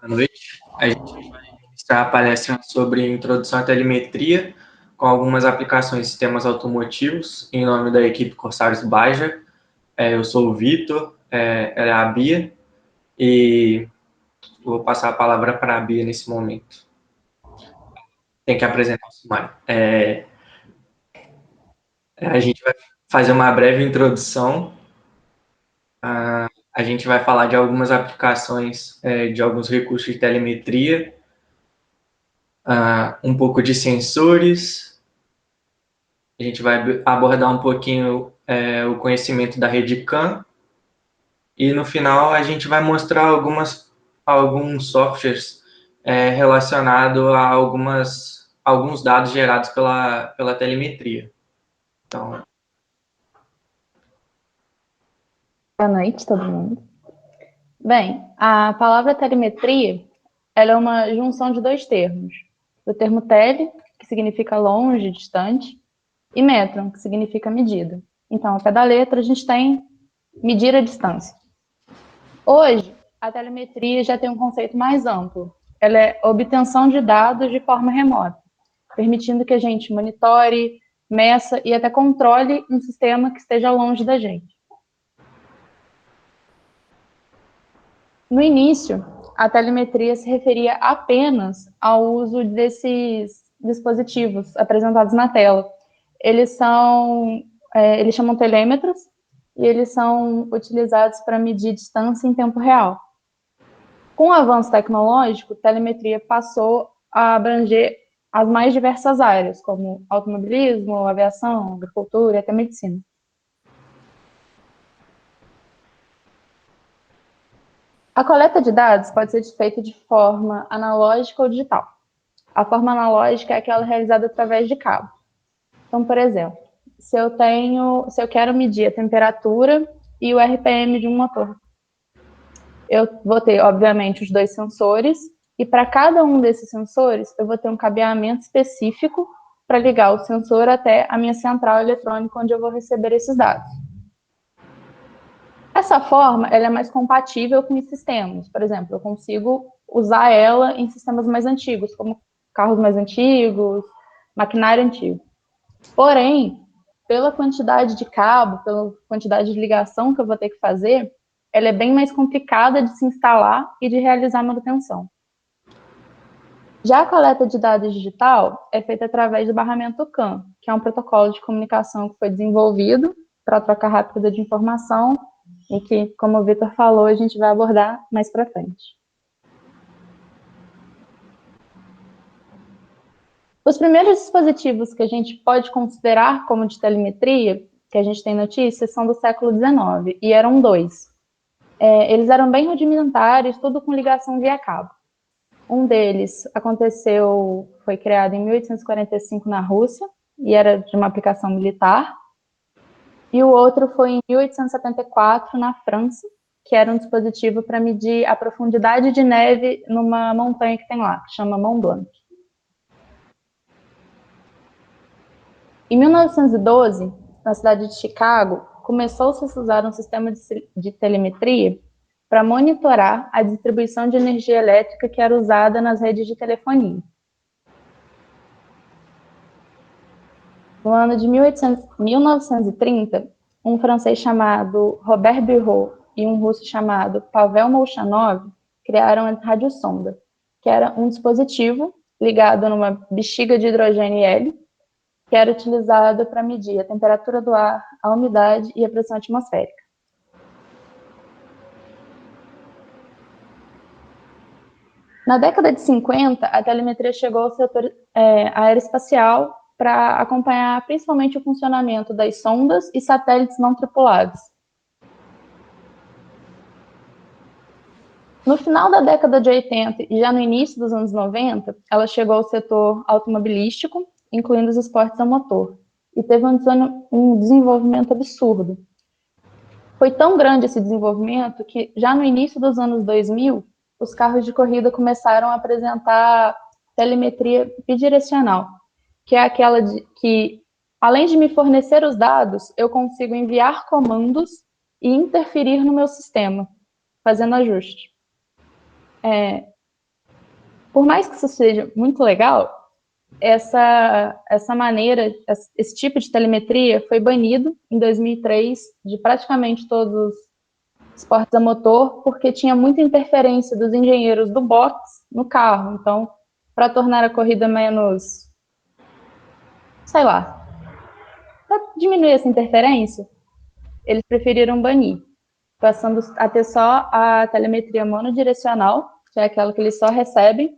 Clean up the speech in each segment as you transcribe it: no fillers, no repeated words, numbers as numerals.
boa noite. A gente vai iniciar a palestra sobre introdução à telemetria com algumas aplicações de sistemas automotivos em nome da equipe Corsários Baja. Eu sou o Vitor, ela é a Bia, e vou passar a palavra para a Bia nesse momento. Tem que apresentar o sumário. A gente vai fazer uma breve introdução. A gente vai falar de algumas aplicações, de alguns recursos de telemetria, um pouco de sensores. A gente vai abordar um pouquinho o conhecimento da rede CAN e no final a gente vai mostrar alguns softwares relacionados a alguns dados gerados pela telemetria. Então, boa noite, todo mundo. Bem, a palavra telemetria ela é uma junção de dois termos. O termo tele, que significa longe, distante, e metron, que significa medida. Então, ao pé da letra, a gente tem medir a distância. Hoje, a telemetria já tem um conceito mais amplo. Ela é a obtenção de dados de forma remota, permitindo que a gente monitore, meça e até controle um sistema que esteja longe da gente. No início, a telemetria se referia apenas ao uso desses dispositivos apresentados na tela. Eles chamam telêmetros e eles são utilizados para medir distância em tempo real. Com o avanço tecnológico, a telemetria passou a abranger as mais diversas áreas, como automobilismo, aviação, agricultura e até medicina. A coleta de dados pode ser feita de forma analógica ou digital. A forma analógica é aquela realizada através de cabo. Então, por exemplo, se eu quero medir a temperatura e o RPM de um motor, eu vou ter, obviamente, os dois sensores, e para cada um desses sensores, eu vou ter um cabeamento específico para ligar o sensor até a minha central eletrônica, onde eu vou receber esses dados. Essa forma, ela é mais compatível com os sistemas. Por exemplo, eu consigo usar ela em sistemas mais antigos, como carros mais antigos, maquinário antigo. Porém, pela quantidade de cabo, pela quantidade de ligação que eu vou ter que fazer, ela é bem mais complicada de se instalar e de realizar manutenção. Já a coleta de dados digital é feita através do barramento CAN, que é um protocolo de comunicação que foi desenvolvido para troca rápida de informação e que, como o Vitor falou, a gente vai abordar mais para frente. Os primeiros dispositivos que a gente pode considerar como de telemetria, que a gente tem notícias, são do século XIX, e eram dois. Eles eram bem rudimentares, tudo com ligação via cabo. Um deles foi criado em 1845 na Rússia, e era de uma aplicação militar. E o outro foi em 1874 na França, que era um dispositivo para medir a profundidade de neve numa montanha que tem lá, que chama Mont Blanc. Em 1912, na cidade de Chicago, começou-se a usar um sistema de telemetria para monitorar a distribuição de energia elétrica que era usada nas redes de telefonia. No ano de 1930, um francês chamado Robert Birot e um russo chamado Pavel Molchanov criaram a radiosonda, que era um dispositivo ligado numa bexiga de hidrogênio e hélio, que era utilizado para medir a temperatura do ar, a umidade e a pressão atmosférica. Na década de 50, a telemetria chegou ao setor aeroespacial para acompanhar principalmente o funcionamento das sondas e satélites não tripulados. No final da década de 80 e já no início dos anos 90, ela chegou ao setor automobilístico, incluindo os esportes a motor, e teve um desenvolvimento absurdo. Foi tão grande esse desenvolvimento que já no início dos anos 2000, os carros de corrida começaram a apresentar telemetria bidirecional, que é aquela que, além de me fornecer os dados, eu consigo enviar comandos e interferir no meu sistema, fazendo ajuste. Por mais que isso seja muito legal, essa maneira, esse tipo de telemetria foi banido em 2003 de praticamente todos os esportes a motor, porque tinha muita interferência dos engenheiros do box no carro. Então, para tornar a corrida menos, sei lá, para diminuir essa interferência, eles preferiram banir, passando a ter só a telemetria monodirecional, que é aquela que eles só recebem,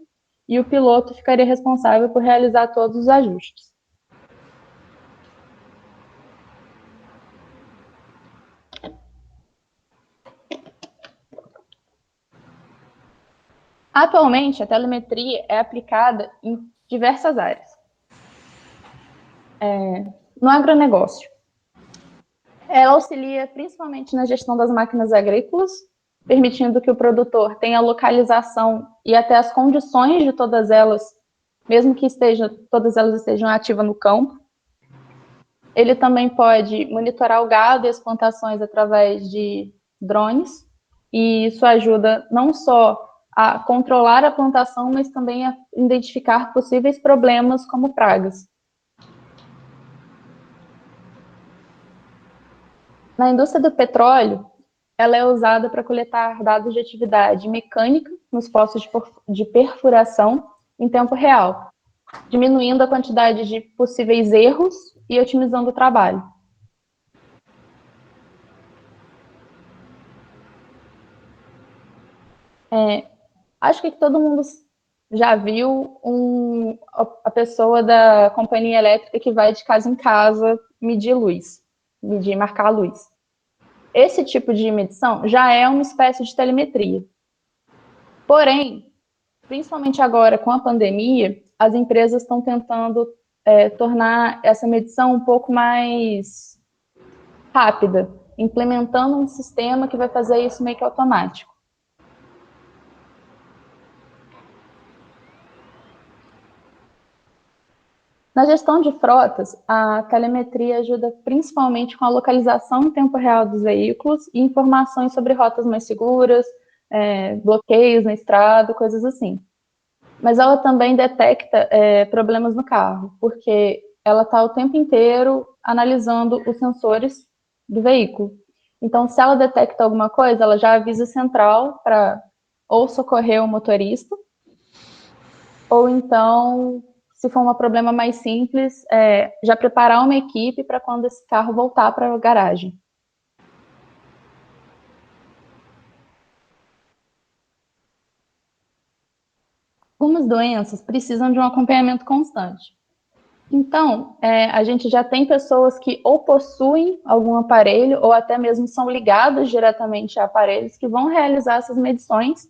e o piloto ficaria responsável por realizar todos os ajustes. Atualmente, a telemetria é aplicada em diversas áreas. No agronegócio, ela auxilia principalmente na gestão das máquinas agrícolas, permitindo que o produtor tenha a localização e até as condições de todas elas, mesmo que todas elas estejam ativas no campo. Ele também pode monitorar o gado e as plantações através de drones, e isso ajuda não só a controlar a plantação, mas também a identificar possíveis problemas como pragas. Na indústria do petróleo, ela é usada para coletar dados de atividade mecânica nos poços de perfuração em tempo real, diminuindo a quantidade de possíveis erros e otimizando o trabalho. Acho que todo mundo já viu a pessoa da companhia elétrica que vai de casa em casa medir luz, marcar a luz. Esse tipo de medição já é uma espécie de telemetria. Porém, principalmente agora com a pandemia, as empresas estão tentando tornar essa medição um pouco mais rápida, implementando um sistema que vai fazer isso meio que automático. Na gestão de frotas, a telemetria ajuda principalmente com a localização em tempo real dos veículos e informações sobre rotas mais seguras, bloqueios na estrada, coisas assim. Mas ela também detecta problemas no carro, porque ela está o tempo inteiro analisando os sensores do veículo. Então, se ela detecta alguma coisa, ela já avisa a central para ou socorrer o motorista, ou então, se for um problema mais simples, já preparar uma equipe para quando esse carro voltar para a garagem. Algumas doenças precisam de um acompanhamento constante. Então, a gente já tem pessoas que ou possuem algum aparelho ou até mesmo são ligadas diretamente a aparelhos que vão realizar essas medições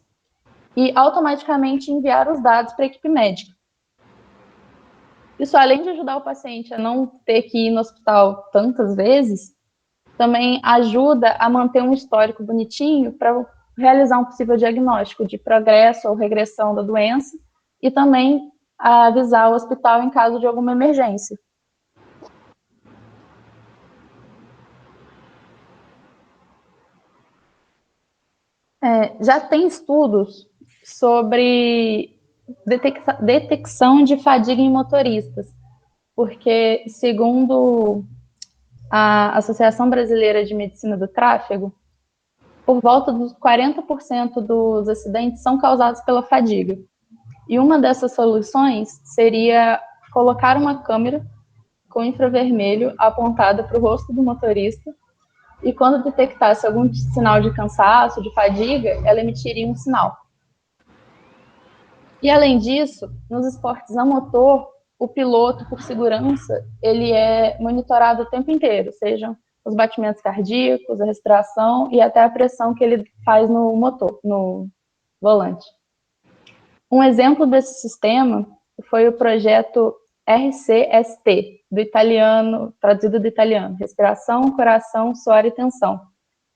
e automaticamente enviar os dados para a equipe médica. Isso, além de ajudar o paciente a não ter que ir no hospital tantas vezes, também ajuda a manter um histórico bonitinho para realizar um possível diagnóstico de progresso ou regressão da doença e também avisar o hospital em caso de alguma emergência. Já tem estudos sobre detecção de fadiga em motoristas, porque, segundo a Associação Brasileira de Medicina do Tráfego, por volta dos 40% dos acidentes são causados pela fadiga. E uma dessas soluções seria colocar uma câmera com infravermelho apontada para o rosto do motorista e quando detectasse algum sinal de cansaço, de fadiga, ela emitiria um sinal. E além disso, nos esportes a motor, o piloto, por segurança, ele é monitorado o tempo inteiro, sejam os batimentos cardíacos, a respiração e até a pressão que ele faz no motor, no volante. Um exemplo desse sistema foi o projeto RCST, do italiano, traduzido do italiano, respiração, coração, suor e tensão.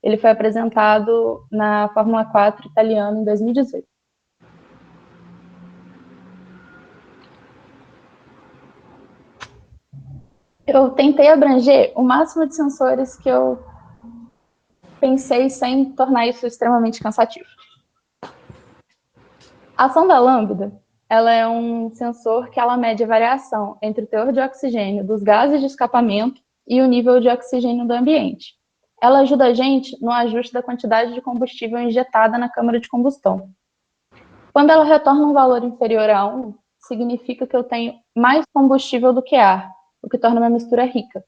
Ele foi apresentado na Fórmula 4 italiana em 2018. Eu tentei abranger o máximo de sensores que eu pensei sem tornar isso extremamente cansativo. A sonda Lambda, ela é um sensor que ela mede a variação entre o teor de oxigênio dos gases de escapamento e o nível de oxigênio do ambiente. Ela ajuda a gente no ajuste da quantidade de combustível injetada na câmara de combustão. Quando ela retorna um valor inferior a 1, significa que eu tenho mais combustível do que ar, o que torna minha mistura rica.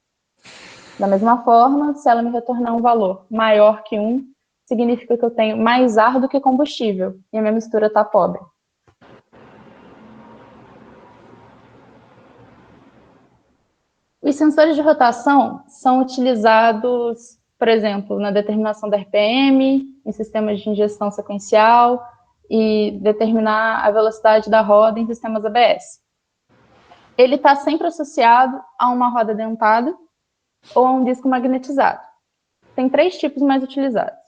Da mesma forma, se ela me retornar um valor maior que 1, significa que eu tenho mais ar do que combustível e a minha mistura está pobre. Os sensores de rotação são utilizados, por exemplo, na determinação da RPM, em sistemas de injeção sequencial e determinar a velocidade da roda em sistemas ABS. Ele está sempre associado a uma roda dentada ou a um disco magnetizado. Tem 3 tipos mais utilizados.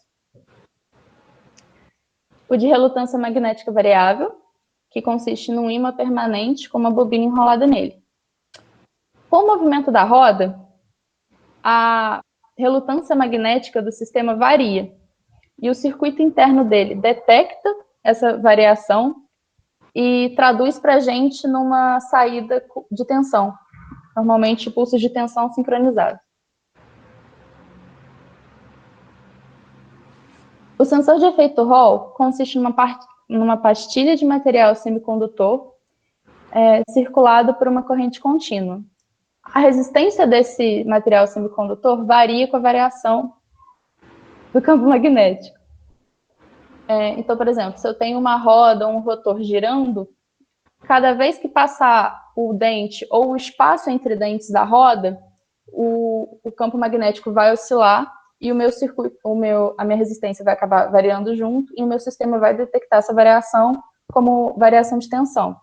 O de relutância magnética variável, que consiste num ímã permanente com uma bobina enrolada nele. Com o movimento da roda, a relutância magnética do sistema varia e o circuito interno dele detecta essa variação e traduz para a gente numa saída de tensão, normalmente pulsos de tensão sincronizados. O sensor de efeito Hall consiste numa pastilha de material semicondutor circulado por uma corrente contínua. A resistência desse material semicondutor varia com a variação do campo magnético. Então, por exemplo, se eu tenho uma roda ou um rotor girando, cada vez que passar o dente ou o espaço entre dentes da roda, o campo magnético vai oscilar e o meu circuito, a minha resistência vai acabar variando junto e o meu sistema vai detectar essa variação como variação de tensão.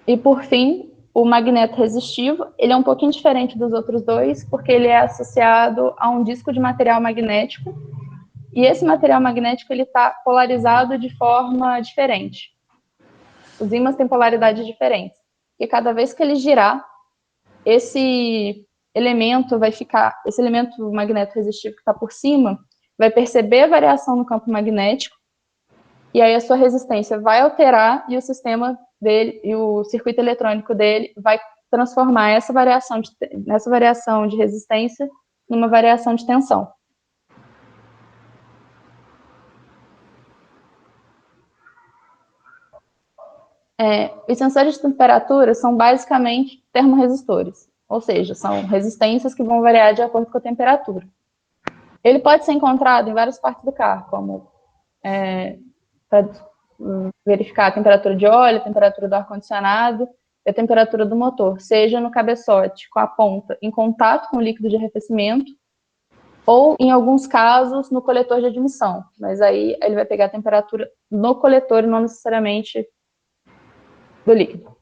E por fim, o magneto resistivo, ele é um pouquinho diferente dos outros dois, porque ele é associado a um disco de material magnético, e esse material magnético ele está polarizado de forma diferente. Os ímãs têm polaridades diferentes. E cada vez que ele girar, esse elemento magneto resistivo que está por cima, vai perceber a variação no campo magnético, e aí a sua resistência vai alterar e o sistema dele e o circuito eletrônico dele vai transformar essa variação de resistência numa variação de tensão. Os sensores de temperatura são basicamente termorresistores, ou seja, são resistências que vão variar de acordo com a temperatura. Ele pode ser encontrado em várias partes do carro, como para verificar a temperatura de óleo, a temperatura do ar-condicionado e a temperatura do motor, seja no cabeçote com a ponta em contato com o líquido de arrefecimento ou, em alguns casos, no coletor de admissão. Mas aí ele vai pegar a temperatura no coletor e não necessariamente do líquido.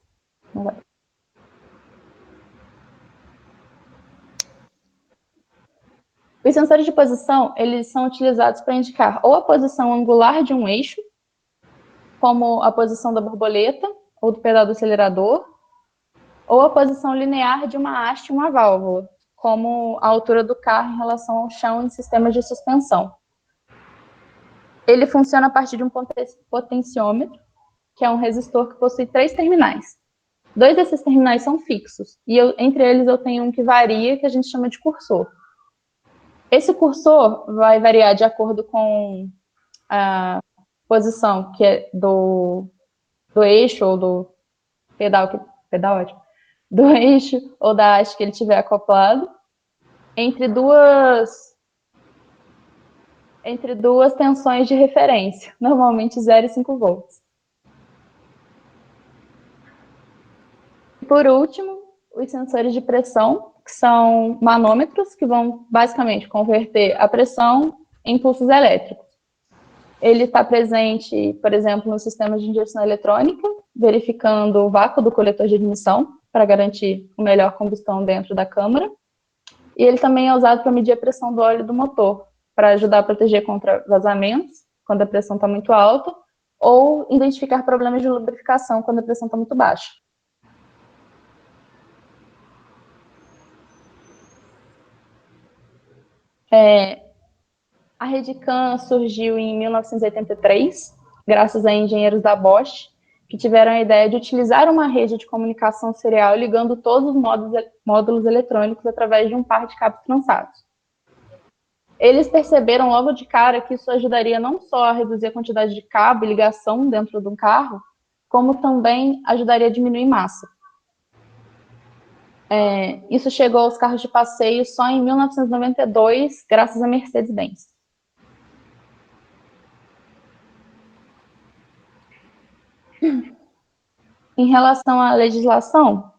Os sensores de posição, eles são utilizados para indicar ou a posição angular de um eixo, como a posição da borboleta ou do pedal do acelerador, ou a posição linear de uma haste e uma válvula, como a altura do carro em relação ao chão em sistemas de suspensão. Ele funciona a partir de um potenciômetro, que é um resistor que possui 3 terminais. 2 desses terminais são fixos, e entre eles eu tenho um que varia, que a gente chama de cursor. Esse cursor vai variar de acordo com a posição que é do eixo ou do do eixo ou da haste que ele tiver acoplado, entre duas tensões de referência, normalmente 0 e 5 volts. Por último, os sensores de pressão, que são manômetros que vão basicamente converter a pressão em pulsos elétricos. Ele está presente, por exemplo, no sistema de injeção eletrônica, verificando o vácuo do coletor de admissão para garantir a melhor combustão dentro da câmara. E ele também é usado para medir a pressão do óleo do motor, para ajudar a proteger contra vazamentos, quando a pressão está muito alta, ou identificar problemas de lubrificação, quando a pressão está muito baixa. A Redcam surgiu em 1983 graças a engenheiros da Bosch, que tiveram a ideia de utilizar uma rede de comunicação serial ligando todos os módulos eletrônicos através de um par de cabos trançados. Eles perceberam logo de cara que isso ajudaria não só a reduzir a quantidade de cabo e ligação dentro de um carro, como também ajudaria a diminuir massa. Isso chegou aos carros de passeio só em 1992, graças a Mercedes-Benz. Em relação à legislação,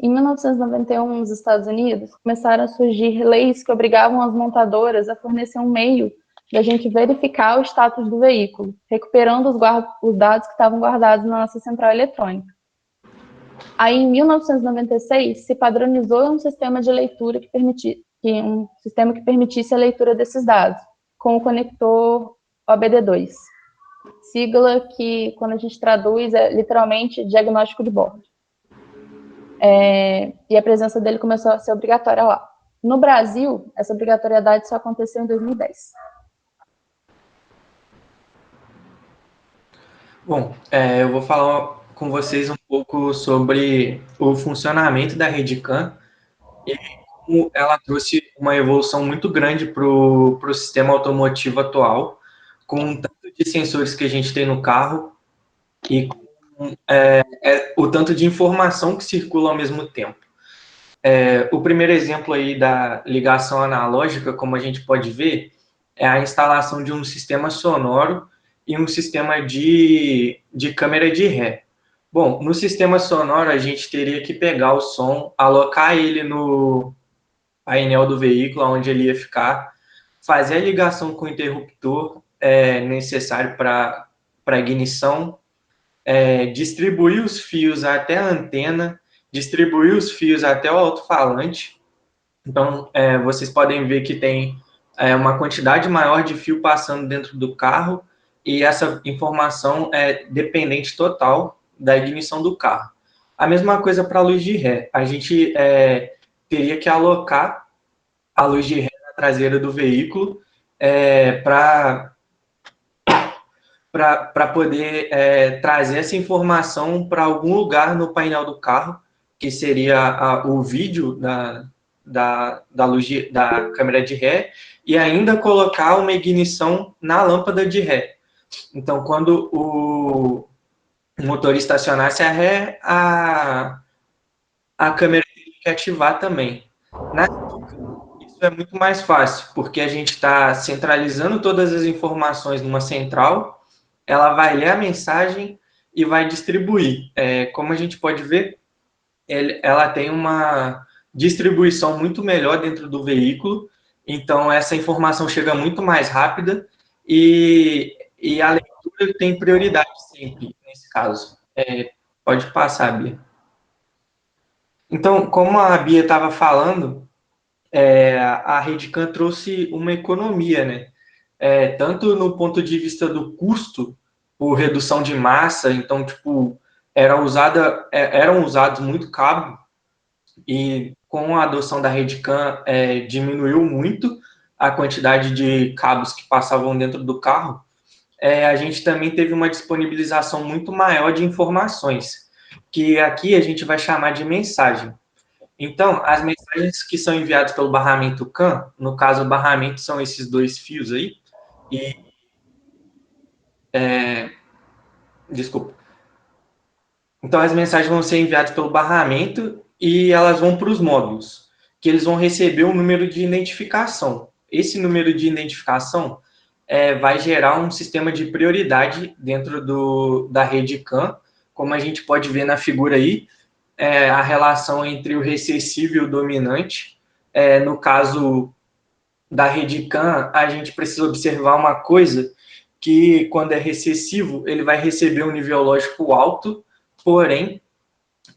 em 1991, nos Estados Unidos, começaram a surgir leis que obrigavam as montadoras a fornecer um meio de a gente verificar o status do veículo, recuperando os dados que estavam guardados na nossa central eletrônica. Aí, em 1996, se padronizou um sistema de leitura que permitisse a leitura desses dados, com o conector OBD2, sigla que, quando a gente traduz, é literalmente diagnóstico de bordo. E a presença dele começou a ser obrigatória lá. No Brasil, essa obrigatoriedade só aconteceu em 2010. Bom, eu vou falar com vocês um pouco sobre o funcionamento da RedCam e como ela trouxe uma evolução muito grande para o sistema automotivo atual, com o tanto de sensores que a gente tem no carro e com o tanto de informação que circula ao mesmo tempo. O primeiro exemplo aí da ligação analógica, como a gente pode ver, é a instalação de um sistema sonoro e um sistema de câmera de ré. Bom, no sistema sonoro a gente teria que pegar o som, alocar ele no painel do veículo, onde ele ia ficar, fazer a ligação com o interruptor necessário para a ignição, distribuir os fios até a antena, distribuir os fios até o alto-falante. Então, vocês podem ver que tem uma quantidade maior de fio passando dentro do carro e essa informação é dependente total da ignição do carro. A mesma coisa para a luz de ré. A gente teria que alocar a luz de ré na traseira do veículo para poder trazer essa informação para algum lugar no painel do carro, que seria o vídeo da luz da câmera de ré, e ainda colocar uma ignição na lâmpada de ré. Então, quando o motorista acionasse a ré, a câmera teria que ativar também. Isso é muito mais fácil, porque a gente está centralizando todas as informações numa central, ela vai ler a mensagem e vai distribuir. Como a gente pode ver, ela tem uma distribuição muito melhor dentro do veículo, então essa informação chega muito mais rápida e a leitura tem prioridade sempre, nesse caso. Pode passar, Bia. Então, como a Bia estava falando, a RedCam trouxe uma economia, né? Tanto no ponto de vista do custo, por redução de massa, então, tipo, eram usados muito cabo, e com a adoção da RedCam diminuiu muito a quantidade de cabos que passavam dentro do carro. A gente também teve uma disponibilização muito maior de informações, que aqui a gente vai chamar de mensagem. Então, as mensagens que são enviadas pelo barramento CAN, no caso, o barramento são esses dois fios aí, e... desculpa. Então, as mensagens vão ser enviadas pelo barramento e elas vão para os módulos, que eles vão receber um número de identificação. Esse número de identificação vai gerar um sistema de prioridade dentro da rede CAN, como a gente pode ver na figura aí, a relação entre o recessivo e o dominante. No caso da rede CAN, a gente precisa observar uma coisa, que quando é recessivo, ele vai receber um nível lógico alto, porém,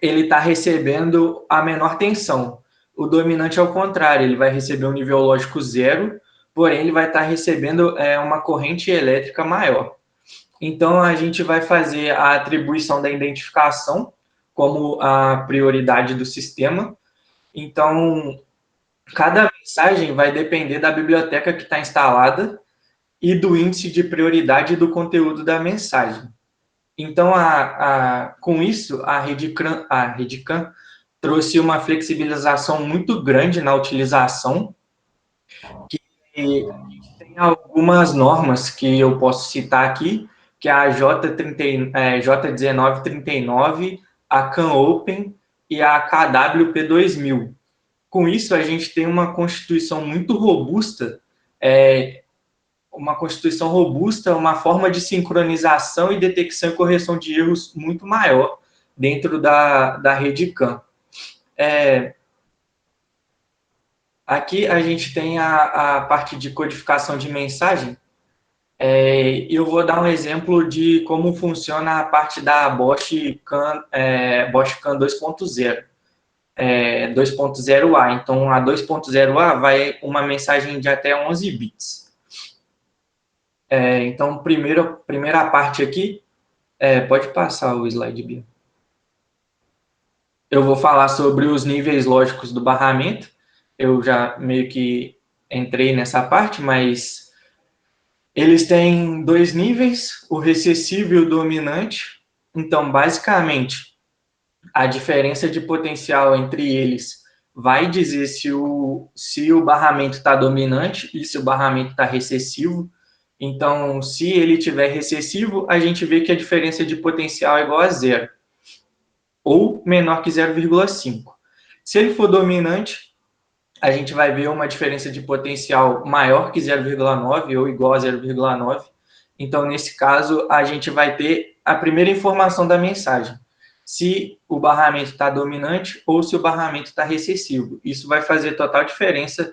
ele está recebendo a menor tensão. O dominante é o contrário, ele vai receber um nível lógico zero, porém, ele vai estar recebendo uma corrente elétrica maior. Então, a gente vai fazer a atribuição da identificação como a prioridade do sistema. Então, cada mensagem vai depender da biblioteca que está instalada e do índice de prioridade do conteúdo da mensagem. Então, com isso, a Redcam trouxe uma flexibilização muito grande na utilização, que a gente tem algumas normas que eu posso citar aqui, que é a J1939, a CAN-Open e a KWP 2000. Com isso, a gente tem uma constituição robusta, uma forma de sincronização e detecção e correção de erros muito maior dentro da rede CAN. Aqui a gente tem a parte de codificação de mensagem. Eu vou dar um exemplo de como funciona a parte da Bosch CAN 2.0. 2.0A. Então, a 2.0A vai uma mensagem de até 11 bits. Então, primeira parte aqui, pode passar o slide, Bia. Eu vou falar sobre os níveis lógicos do barramento. Eu já meio que entrei nessa parte, mas eles têm dois níveis, o recessivo e o dominante. Então, basicamente, a diferença de potencial entre eles vai dizer se o barramento está dominante e se o barramento está recessivo. Então, se ele tiver recessivo, a gente vê que a diferença de potencial é igual a zero, ou menor que 0,5. Se ele for dominante, a gente vai ver uma diferença de potencial maior que 0,9 ou igual a 0,9. Então, nesse caso, a gente vai ter a primeira informação da mensagem, se o barramento está dominante ou se o barramento está recessivo. Isso vai fazer total diferença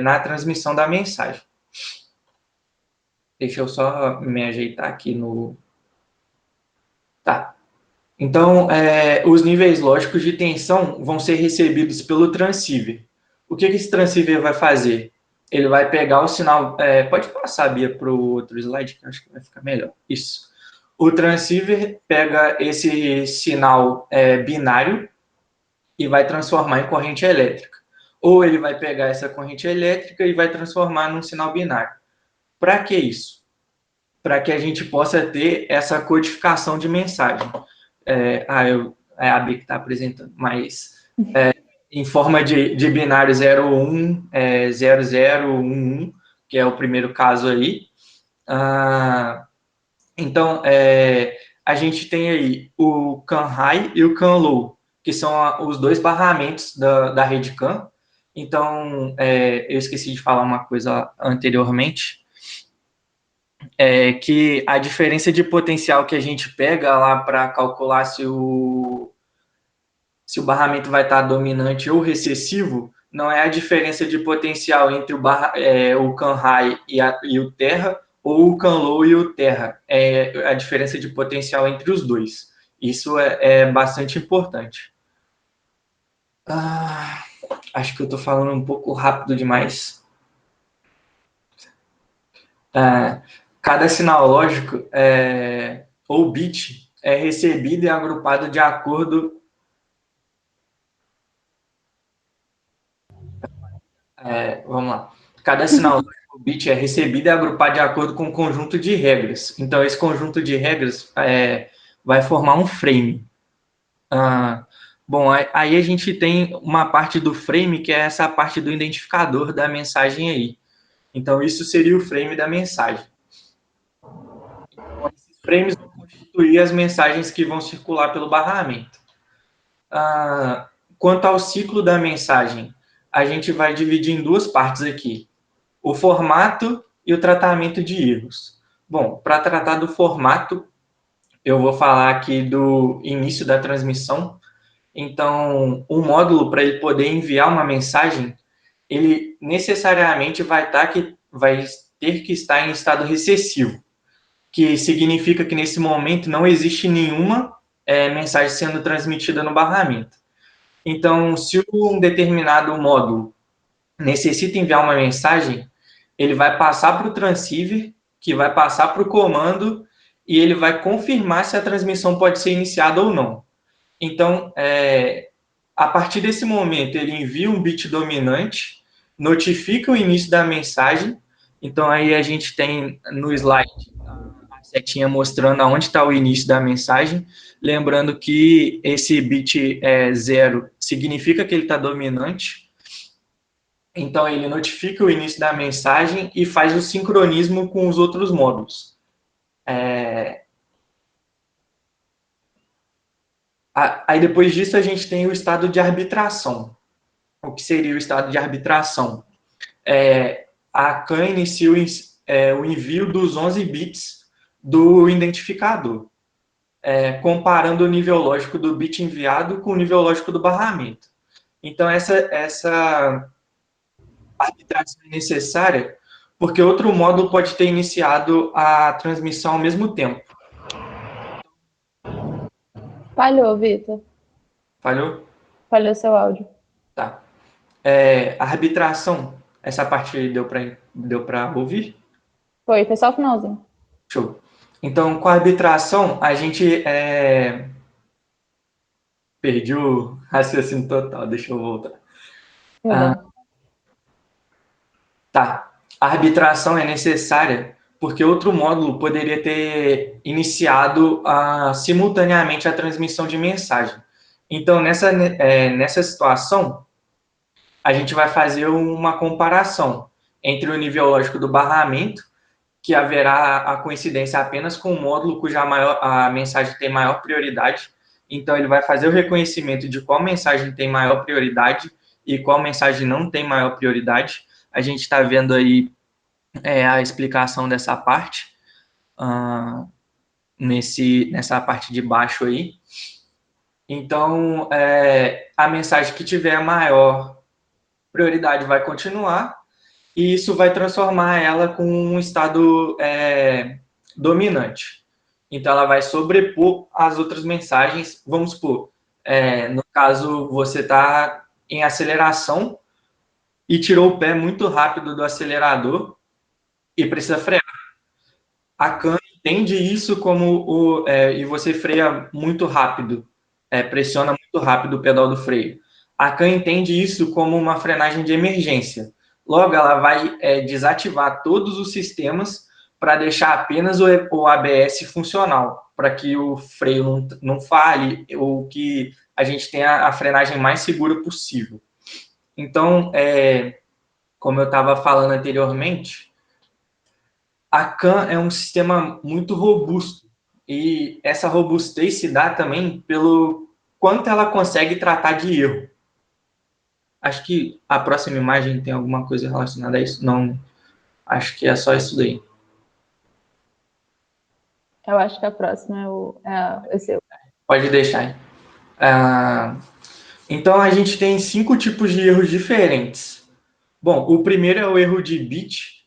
na transmissão da mensagem. Deixa eu só me ajeitar aqui no... Tá. Então, os níveis lógicos de tensão vão ser recebidos pelo transceiver. O que esse transceiver vai fazer? Ele vai pegar o sinal... pode passar, Bia, para o outro slide, que eu acho que vai ficar melhor. Isso. O transceiver pega esse sinal binário e vai transformar em corrente elétrica. Ou ele vai pegar essa corrente elétrica e vai transformar num sinal binário. Para que isso? Para que a gente possa ter essa codificação de mensagem. É a B que está apresentando, mas em forma de binário 01, 0011, que é o primeiro caso aí. Então, a gente tem aí o CAN high e o CAN low, que são os dois barramentos da rede CAN. Então, eu esqueci de falar uma coisa anteriormente, que a diferença de potencial que a gente pega lá para calcular se o barramento vai estar dominante ou recessivo, não é a diferença de potencial entre o CAN high e o terra, ou o CAN low e o terra. É a diferença de potencial entre os dois. Isso é bastante importante. Acho que eu estou falando um pouco rápido demais. Cada sinal lógico ou bit é recebido e agrupado de acordo... vamos lá. Cada sinal lógico ou bit é recebido e agrupado de acordo com um conjunto de regras. Então, esse conjunto de regras vai formar um frame. Bom, aí a gente tem uma parte do frame, que é essa parte do identificador da mensagem aí. Então, isso seria o frame da mensagem. Então, esses frames vão constituir as mensagens que vão circular pelo barramento. Quanto ao ciclo da mensagem, a gente vai dividir em duas partes aqui: o formato e o tratamento de erros. Bom, para tratar do formato, eu vou falar aqui do início da transmissão. Então, o módulo, para ele poder enviar uma mensagem, ele necessariamente vai ter que estar em estado recessivo, que significa que nesse momento não existe nenhuma mensagem sendo transmitida no barramento. Então, se um determinado módulo necessita enviar uma mensagem, ele vai passar para o transceiver, que vai passar para o comando, e ele vai confirmar se a transmissão pode ser iniciada ou não. Então, a partir desse momento, ele envia um bit dominante, notifica o início da mensagem, Então, aí a gente tem no slide a setinha mostrando aonde está o início da mensagem. Lembrando que esse bit 0 significa que ele está dominante. Então, ele notifica o início da mensagem e faz o sincronismo com os outros módulos. Aí, depois disso, a gente tem o estado de arbitração. O que seria o estado de arbitração? A CAN inicia o envio dos 11 bits do identificador, comparando o nível lógico do bit enviado com o nível lógico do barramento. Então, essa arbitração é necessária porque outro módulo pode ter iniciado a transmissão ao mesmo tempo. Falhou, Vitor. Falhou? Falhou seu áudio. Tá. A arbitração, essa parte aí deu para ouvir? Foi só o finalzinho. Show. Então, com a arbitração, a gente perdi o raciocínio total, deixa eu voltar. Tá. A arbitração é necessária porque outro módulo poderia ter iniciado simultaneamente a transmissão de mensagem. Então, nessa situação, a gente vai fazer uma comparação entre o nível lógico do barramento, que haverá a coincidência apenas com o módulo cuja a mensagem tem maior prioridade. Então, ele vai fazer o reconhecimento de qual mensagem tem maior prioridade e qual mensagem não tem maior prioridade. A gente está vendo aí a explicação dessa parte, nessa parte de baixo aí. Então, a mensagem que tiver maior prioridade vai continuar, e isso vai transformar ela com um estado dominante. Então, ela vai sobrepor as outras mensagens. Vamos supor, no caso, você está em aceleração e tirou o pé muito rápido do acelerador e precisa frear. A CAN entende isso como e você freia muito rápido, pressiona muito rápido o pedal do freio. A CAN entende isso como uma frenagem de emergência. Logo, ela vai desativar todos os sistemas para deixar apenas o ABS funcional, para que o freio não falhe, ou que a gente tenha a frenagem mais segura possível. Então, como eu estava falando anteriormente, a CAN é um sistema muito robusto, e essa robustez se dá também pelo quanto ela consegue tratar de erro. Acho que a próxima imagem tem alguma coisa relacionada a isso? Não, acho que é só isso daí. Eu acho que a próxima é o seu. Pode deixar aí. Então, a gente tem 5 tipos de erros diferentes. Bom, o primeiro é o erro de bit.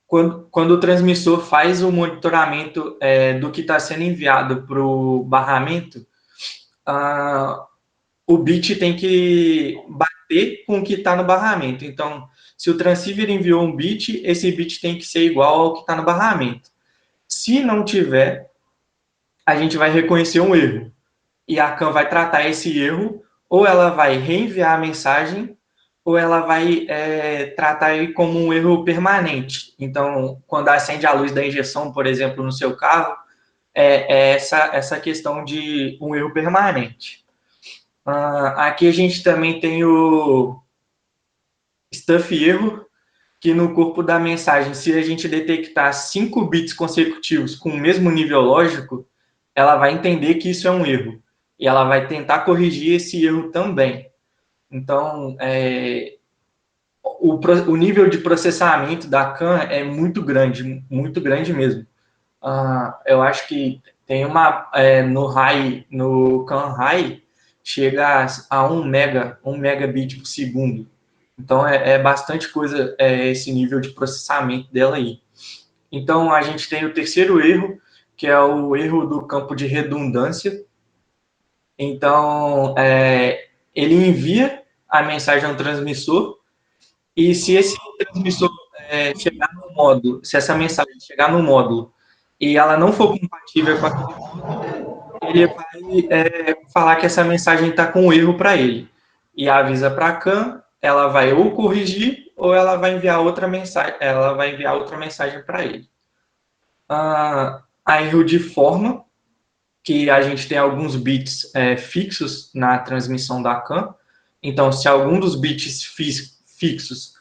Quando o transmissor faz o monitoramento do que está sendo enviado para o barramento, o bit tem que bater com o que está no barramento. Então, se o transceiver enviou um bit, esse bit tem que ser igual ao que está no barramento. Se não tiver, a gente vai reconhecer um erro. E a CAN vai tratar esse erro, ou ela vai reenviar a mensagem, ou ela vai tratar ele como um erro permanente. Então, quando acende a luz da injeção, por exemplo, no seu carro, essa questão de um erro permanente. Aqui a gente também tem o stuff erro, que no corpo da mensagem, se a gente detectar 5 bits consecutivos com o mesmo nível lógico, ela vai entender que isso é um erro. E ela vai tentar corrigir esse erro também. Então, o nível de processamento da CAN é muito grande mesmo. Eu acho que tem no CAN high, chega a 1 megabit por segundo. Então, bastante coisa esse nível de processamento dela aí. Então, a gente tem o terceiro erro, que é o erro do campo de redundância. Então, ele envia a mensagem ao transmissor, e se esse transmissor chegar no módulo, se essa mensagem chegar no módulo e ela não for compatível com aquele módulo, ele vai falar que essa mensagem está com erro para ele. E avisa para a CAN, ela vai ou corrigir ou ela vai enviar outra mensagem para ele. A erro de forma, que a gente tem alguns bits fixos na transmissão da CAN. Então, se algum dos bits fixos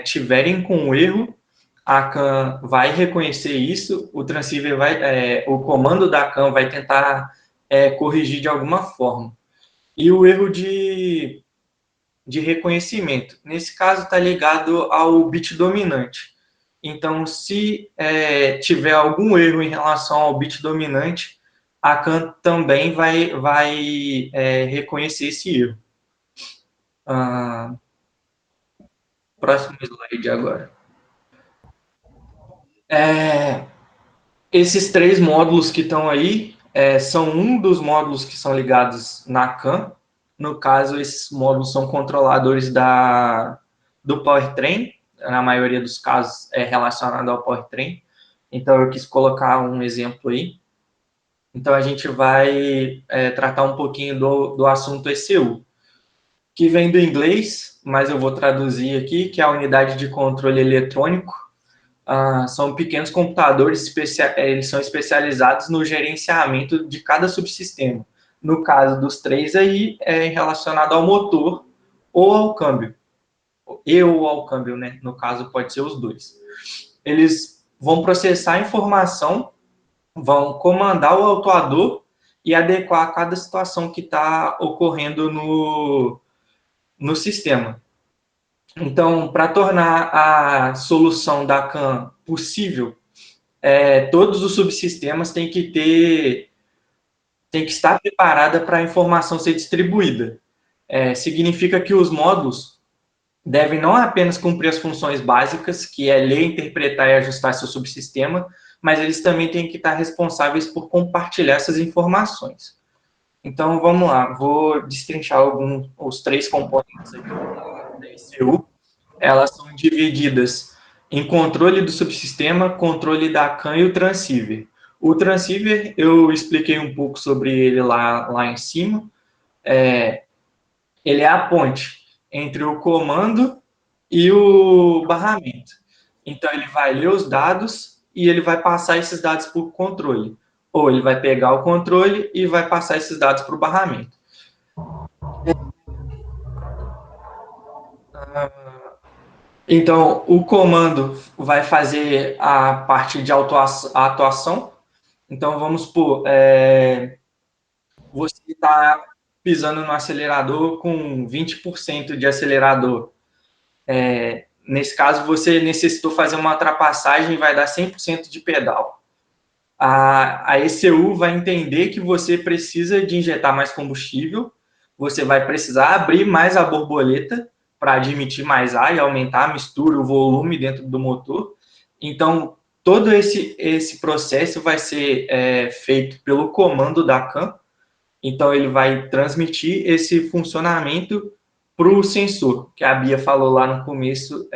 tiverem com erro, a CAN vai reconhecer isso, o transceiver o comando da CAN vai tentar corrigir de alguma forma. E o erro de reconhecimento, nesse caso, está ligado ao bit dominante. Então, se tiver algum erro em relação ao bit dominante, a CAN também vai reconhecer esse erro. Próximo slide agora. Esses três módulos que estão aí são um dos módulos que são ligados na CAN. No caso, esses módulos são controladores do powertrain. Na maioria dos casos é relacionado ao powertrain. Então, eu quis colocar um exemplo aí. Então, a gente vai tratar um pouquinho do assunto ECU, que vem do inglês, mas eu vou traduzir aqui, que é a unidade de controle eletrônico. São pequenos computadores, eles são especializados no gerenciamento de cada subsistema. No caso dos três aí, é relacionado ao motor ou ao câmbio. Ou ao câmbio, né? No caso, pode ser os dois. Eles vão processar a informação, vão comandar o autuador e adequar a cada situação que está ocorrendo no sistema. Então, para tornar a solução da CAN possível, todos os subsistemas têm que estar preparada para a informação ser distribuída. Significa que os módulos devem não apenas cumprir as funções básicas, que é ler, interpretar e ajustar seu subsistema, mas eles também têm que estar responsáveis por compartilhar essas informações. Então, vamos lá, vou destrinchar os três componentes aqui da ECU. Elas são divididas em controle do subsistema, controle da CAN e o transceiver. O transceiver, eu expliquei um pouco sobre ele lá em cima. Ele é a ponte entre o comando e o barramento. Então, ele vai ler os dados e ele vai passar esses dados para o controle. Ou ele vai pegar o controle e vai passar esses dados para o barramento. Então, o comando vai fazer a parte de atuação. Então, vamos supor, você está pisando no acelerador com 20% de acelerador. Nesse caso, você necessitou fazer uma ultrapassagem e vai dar 100% de pedal. A ECU vai entender que você precisa de injetar mais combustível, você vai precisar abrir mais a borboleta para admitir mais ar e aumentar a mistura, o volume dentro do motor. Então, todo esse processo vai ser feito pelo comando da CAN. Então, ele vai transmitir esse funcionamento para o sensor, que a Bia falou lá no começo,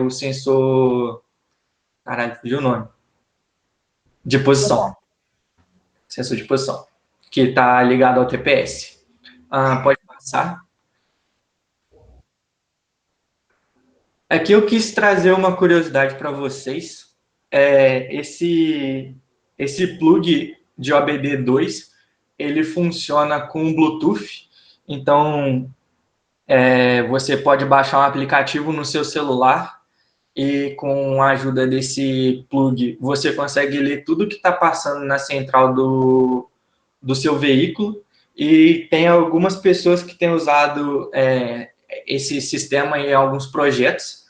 o sensor... Caralho, fugiu o nome. De posição. Sensor de posição, que está ligado ao TPS. Pode passar. Aqui eu quis trazer uma curiosidade para vocês. Esse plug de OBD2, ele funciona com Bluetooth. Então, você pode baixar um aplicativo no seu celular e com a ajuda desse plug, você consegue ler tudo que está passando na central do seu veículo. E tem algumas pessoas que têm usado esse sistema em alguns projetos.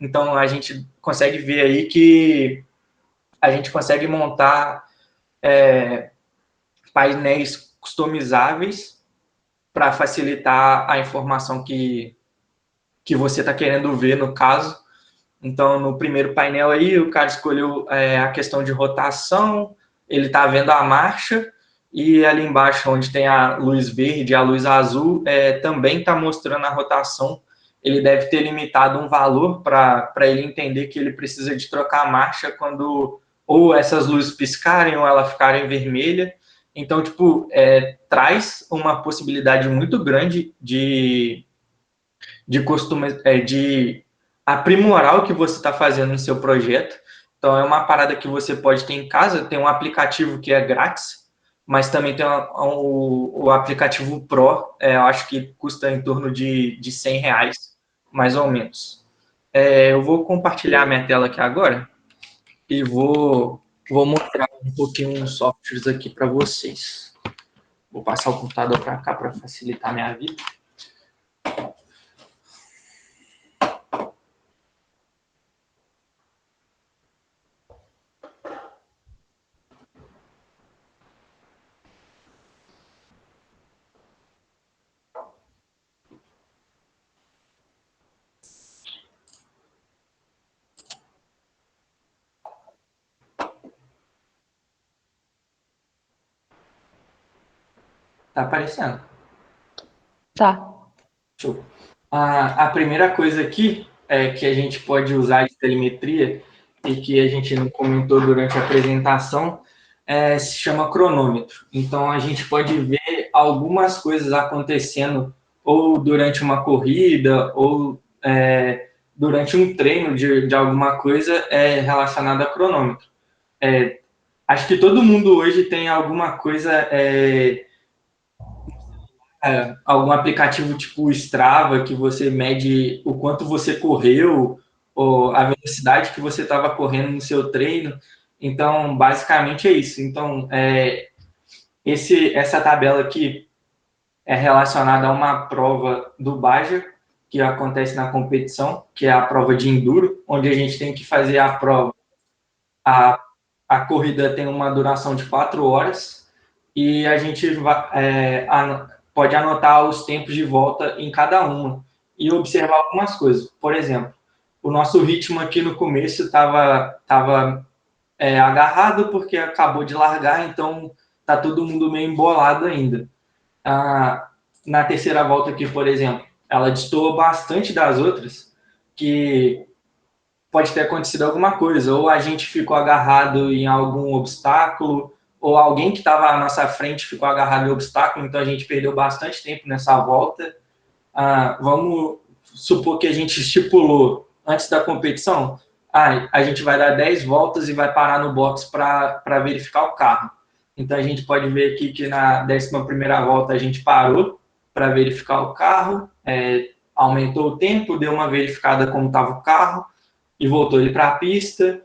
Então, a gente consegue ver aí que a gente consegue montar painéis customizáveis para facilitar a informação que você está querendo ver, no caso. Então, no primeiro painel aí, o cara escolheu a questão de rotação, ele está vendo a marcha, e ali embaixo, onde tem a luz verde e a luz azul, também está mostrando a rotação. Ele deve ter limitado um valor para ele entender que ele precisa de trocar a marcha quando ou essas luzes piscarem ou ela ficarem vermelha. Então, tipo, traz uma possibilidade muito grande de de aprimorar o que você está fazendo no seu projeto. Então, é uma parada que você pode ter em casa. Tem um aplicativo que é grátis, mas também tem o aplicativo Pro, eu acho que custa em torno de R$ 100, mais ou menos. Eu vou compartilhar minha tela aqui agora e vou mostrar um pouquinho uns softwares aqui para vocês. Vou passar o computador para cá para facilitar a minha vida. Tá aparecendo? Tá. Show. A primeira coisa aqui que a gente pode usar de telemetria e que a gente não comentou durante a apresentação se chama cronômetro. Então, a gente pode ver algumas coisas acontecendo ou durante uma corrida ou durante um treino de alguma coisa relacionada a cronômetro. Acho que todo mundo hoje tem alguma coisa algum aplicativo tipo o Strava, que você mede o quanto você correu, ou a velocidade que você estava correndo no seu treino. Então, basicamente é isso. Então, essa tabela aqui é relacionada a uma prova do Baja, que acontece na competição, que é a prova de enduro, onde a gente tem que fazer a prova. A, a corrida tem uma duração de 4 horas e a gente pode anotar os tempos de volta em cada uma e observar algumas coisas. Por exemplo, o nosso ritmo aqui no começo estava agarrado porque acabou de largar, então tá todo mundo meio embolado ainda. Na terceira volta aqui, por exemplo, ela destoou bastante das outras, que pode ter acontecido alguma coisa, ou a gente ficou agarrado em algum obstáculo, ou alguém que estava à nossa frente ficou agarrado em obstáculo, então a gente perdeu bastante tempo nessa volta. Vamos supor que a gente estipulou antes da competição, a gente vai dar 10 voltas e vai parar no box para verificar o carro. Então a gente pode ver aqui que na 11ª volta a gente parou para verificar o carro, aumentou o tempo, deu uma verificada como estava o carro, e voltou ele para a pista.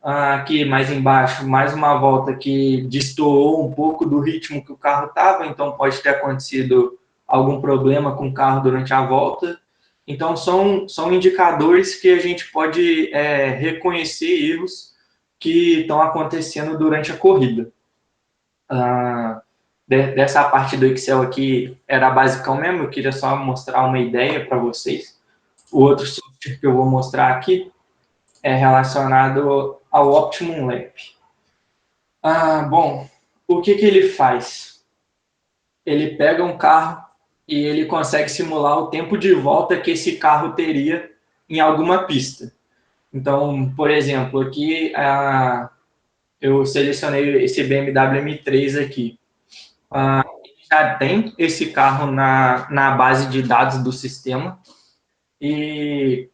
Aqui mais embaixo, mais uma volta que destoou um pouco do ritmo que o carro estava, então pode ter acontecido algum problema com o carro durante a volta. Então, são indicadores que a gente pode reconhecer erros que estão acontecendo durante a corrida. Dessa parte do Excel aqui era basicão mesmo, eu queria só mostrar uma ideia para vocês. O outro software que eu vou mostrar aqui é relacionado ao Optimum Lap. Bom, o que ele faz? Ele pega um carro e ele consegue simular o tempo de volta que esse carro teria em alguma pista. Então, por exemplo, aqui eu selecionei esse BMW M3 aqui. Já tem esse carro na base de dados do sistema e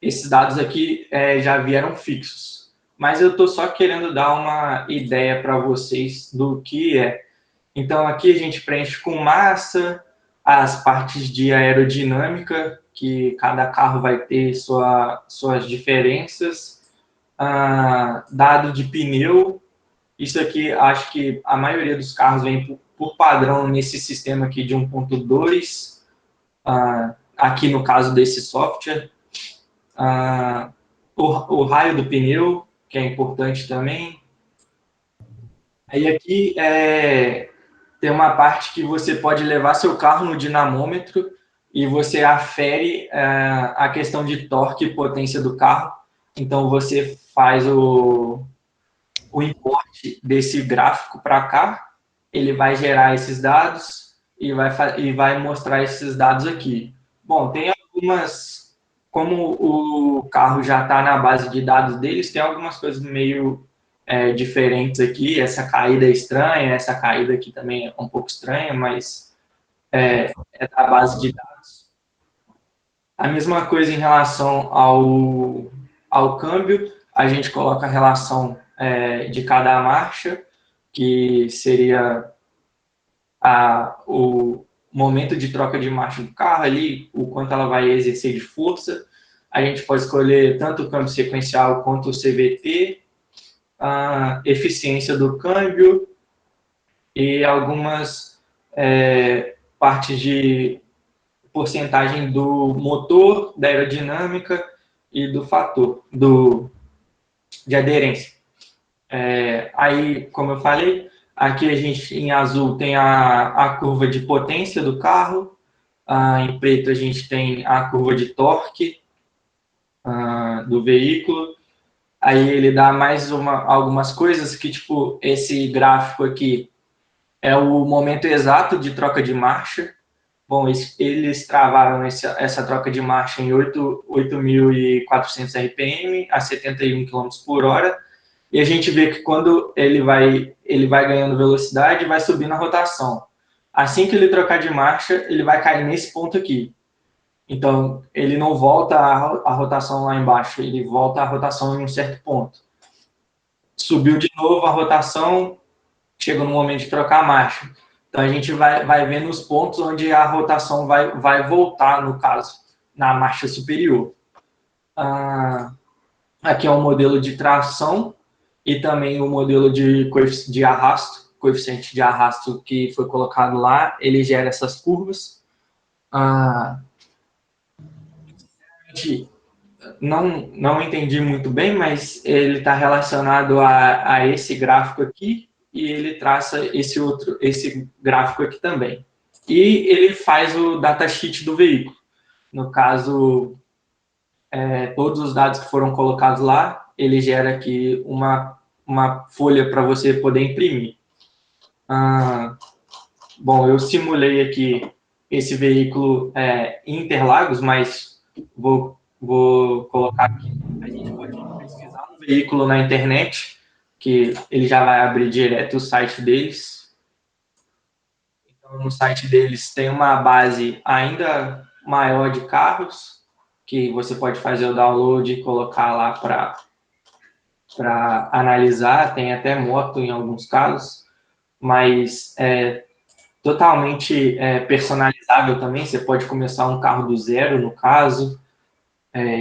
esses dados aqui já vieram fixos. Mas eu estou só querendo dar uma ideia para vocês do que é. Então, aqui a gente preenche com massa, as partes de aerodinâmica, que cada carro vai ter suas diferenças, dado de pneu. Isso aqui, acho que a maioria dos carros vem por padrão nesse sistema aqui de 1.2, aqui no caso desse software. O raio do pneu, que é importante também. Aí aqui tem uma parte que você pode levar seu carro no dinamômetro e você afere a questão de torque e potência do carro. Então, você faz o importe desse gráfico para cá, ele vai gerar esses dados e vai mostrar esses dados aqui. Bom, tem algumas, como o carro já está na base de dados deles, tem algumas coisas meio diferentes aqui. Essa caída é estranha, essa caída aqui também é um pouco estranha, mas é da base de dados. A mesma coisa em relação ao câmbio, a gente coloca a relação de cada marcha, que seria o momento de troca de marcha do carro ali, o quanto ela vai exercer de força. A gente pode escolher tanto o câmbio sequencial quanto o CVT, a eficiência do câmbio e algumas partes de porcentagem do motor, da aerodinâmica e do fator de aderência. Aí, como eu falei, aqui a gente, em azul, tem a curva de potência do carro, em preto a gente tem a curva de torque do veículo, aí ele dá mais algumas coisas que, tipo, esse gráfico aqui é o momento exato de troca de marcha. Bom, eles travaram essa troca de marcha em 8.400 RPM a 71 km por hora, e a gente vê que quando ele vai ganhando velocidade, vai subindo a rotação. Assim que ele trocar de marcha, ele vai cair nesse ponto aqui. Então, ele não volta a rotação lá embaixo, ele volta a rotação em um certo ponto. Subiu de novo a rotação, chega no momento de trocar a marcha. Então, a gente vai vendo os pontos onde a rotação vai voltar, no caso, na marcha superior. Aqui é um modelo de tração e também o modelo de arrasto, coeficiente de arrasto que foi colocado lá, ele gera essas curvas. Não entendi muito bem, mas ele está relacionado a esse gráfico aqui e ele traça esse gráfico aqui também. E ele faz o datasheet do veículo. No caso, todos os dados que foram colocados lá, ele gera aqui uma folha para você poder imprimir. Bom, eu simulei aqui esse veículo em Interlagos, mas vou colocar aqui. A gente pode pesquisar um veículo na internet, que ele já vai abrir direto o site deles. Então, no site deles tem uma base ainda maior de carros, que você pode fazer o download e colocar lá para analisar. Tem até moto em alguns casos, mas totalmente personalizável também. Você pode começar um carro do zero, no caso.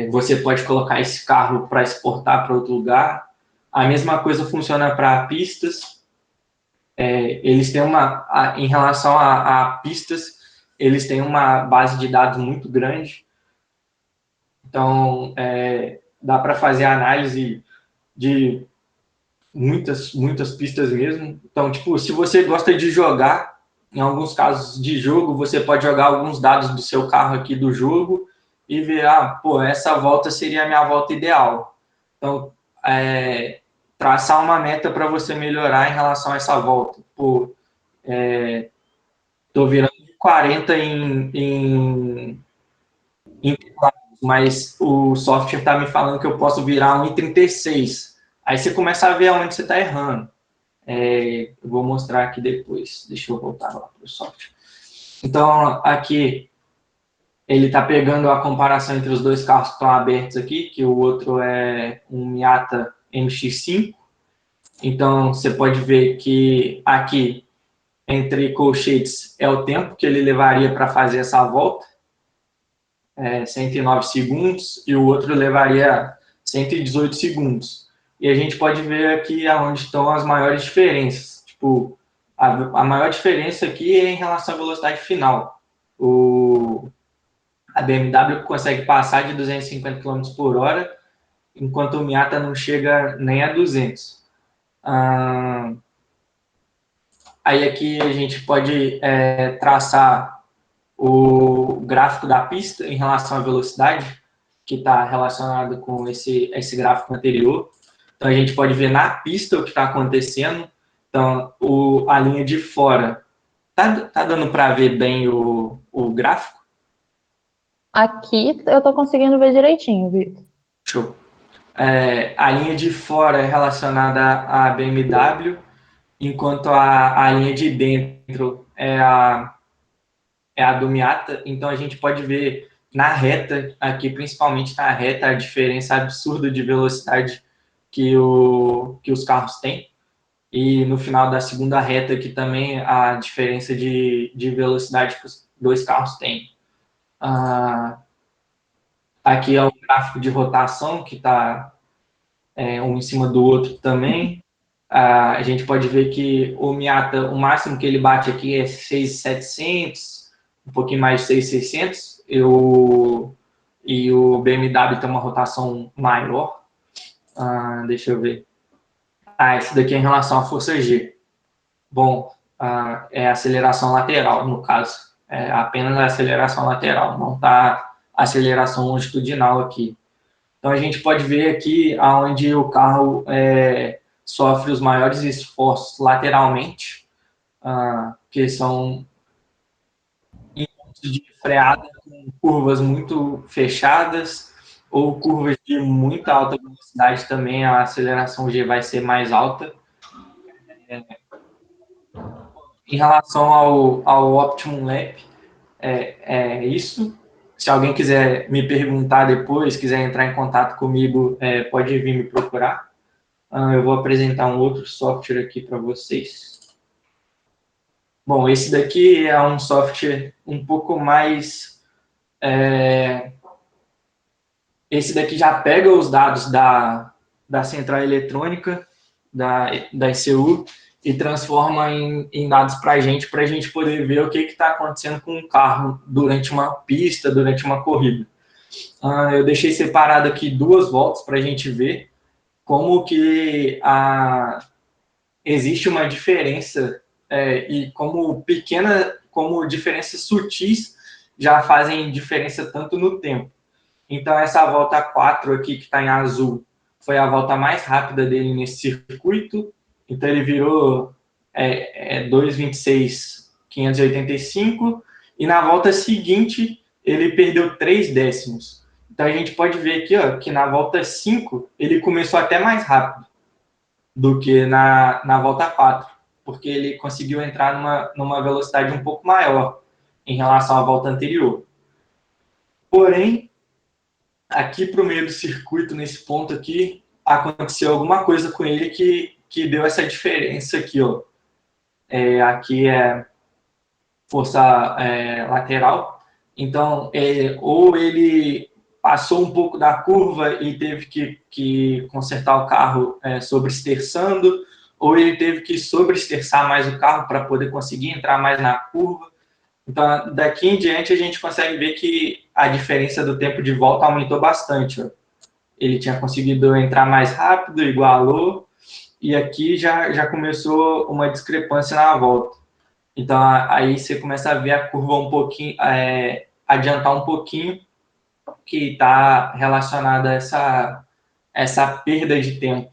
Você pode colocar esse carro para exportar para outro lugar. A mesma coisa funciona para pistas. Eles têm em relação a pistas, eles têm uma base de dados muito grande. Então, dá para fazer análise de muitas pistas mesmo. Então, tipo, se você gosta de jogar, em alguns casos de jogo, você pode jogar alguns dados do seu carro aqui do jogo e ver, essa volta seria a minha volta ideal. Então, traçar uma meta para você melhorar em relação a essa volta. Estou virando 40 mas o software está me falando que eu posso virar 1,36. Aí você começa a ver aonde você está errando. Eu vou mostrar aqui depois. Deixa eu voltar lá para o software. Então, aqui, ele está pegando a comparação entre os dois carros que estão abertos aqui, que o outro é um Miata MX-5. Então, você pode ver que aqui, entre colchetes, é o tempo que ele levaria para fazer essa volta, 109 segundos, e o outro levaria 118 segundos. E a gente pode ver aqui aonde estão as maiores diferenças. Tipo, a maior diferença aqui é em relação à velocidade final. A BMW consegue passar de 250 km por hora, enquanto o Miata não chega nem a 200. Aí aqui a gente pode traçar o gráfico da pista em relação à velocidade, que está relacionado com esse gráfico anterior. Então, a gente pode ver na pista o que está acontecendo. Então, a linha de fora, tá dando para ver bem o gráfico? Aqui eu tô conseguindo ver direitinho, Vitor. Show. A linha de fora é relacionada à BMW, enquanto a linha de dentro é a do Miata. Então, a gente pode ver na reta, aqui principalmente na reta, a diferença absurda de velocidade que os carros têm. E no final da segunda reta aqui também a diferença de velocidade que os dois carros têm. Aqui é o gráfico de rotação, que está um em cima do outro também. A gente pode ver que o Miata, o máximo que ele bate aqui é 6.700, um pouquinho mais de 6.600, e o BMW tem uma rotação maior. Deixa eu ver. Esse daqui é em relação à força G. Bom, é aceleração lateral, no caso. É apenas a aceleração lateral, não está aceleração longitudinal aqui. Então, a gente pode ver aqui onde o carro sofre os maiores esforços lateralmente, que são em pontos de freada com curvas muito fechadas ou curvas de muita alta velocidade também, a aceleração G vai ser mais alta. Em relação ao Optimum Lap, é isso. Se alguém quiser me perguntar depois, quiser entrar em contato comigo, pode vir me procurar. Eu vou apresentar um outro software aqui para vocês. Bom, esse daqui é um software um pouco mais... esse daqui já pega os dados da central eletrônica, da ECU, e transforma em dados para a gente poder ver o que está acontecendo com o carro durante uma pista, durante uma corrida. Eu deixei separado aqui 2 voltas para a gente ver como que existe uma diferença e como diferenças sutis já fazem diferença tanto no tempo. Então, essa volta 4 aqui, que está em azul, foi a volta mais rápida dele nesse circuito. Então, ele virou 2,26,585. E na volta seguinte, ele perdeu 3 décimos. Então, a gente pode ver aqui que na volta 5, ele começou até mais rápido do que na volta 4, porque ele conseguiu entrar numa velocidade um pouco maior em relação à volta anterior. Porém, aqui para o meio do circuito, nesse ponto aqui, aconteceu alguma coisa com ele que deu essa diferença aqui. Aqui é força lateral. Então, ou ele passou um pouco da curva e teve que consertar o carro sobreesterçando, ou ele teve que sobreesterçar mais o carro para poder conseguir entrar mais na curva. Então, daqui em diante, a gente consegue ver que a diferença do tempo de volta aumentou bastante. Ele tinha conseguido entrar mais rápido, igualou, e aqui já começou uma discrepância na volta. Então, aí você começa a ver a curva um pouquinho, adiantar um pouquinho, que está relacionada a essa perda de tempo.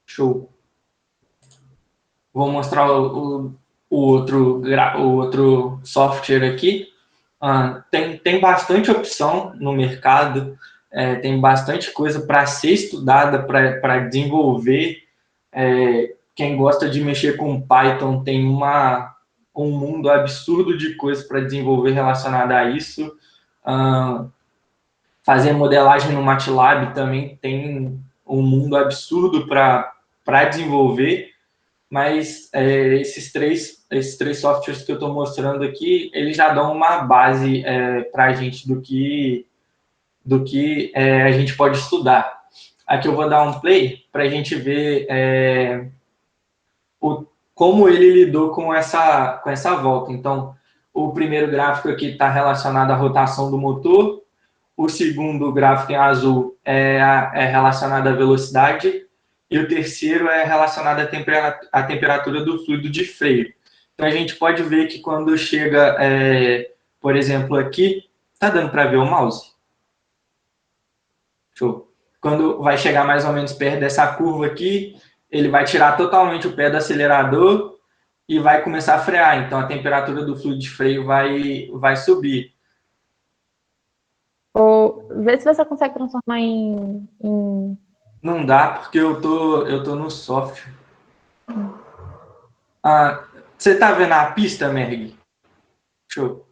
Show. Vou mostrar o outro software aqui. Tem bastante opção no mercado, tem bastante coisa para ser estudada, para desenvolver. Quem gosta de mexer com Python tem um mundo absurdo de coisas para desenvolver relacionada a isso. Fazer modelagem no MATLAB também tem um mundo absurdo para desenvolver, mas esses três softwares que eu estou mostrando aqui, eles já dão uma base para a gente do que a gente pode estudar. Aqui eu vou dar um play para a gente ver como ele lidou com essa volta. Então, o primeiro gráfico aqui está relacionado à rotação do motor, o segundo gráfico em azul é relacionado à velocidade, e o terceiro é relacionado à temperatura do fluido de freio. Então, a gente pode ver que quando chega, por exemplo, aqui, está dando para ver o mouse? Show. Quando vai chegar mais ou menos perto dessa curva aqui, ele vai tirar totalmente o pé do acelerador e vai começar a frear. Então, a temperatura do fluido de freio vai subir. Ou vê se você consegue transformar Não dá, porque eu tô no software. Você tá vendo a pista, Merg? Show.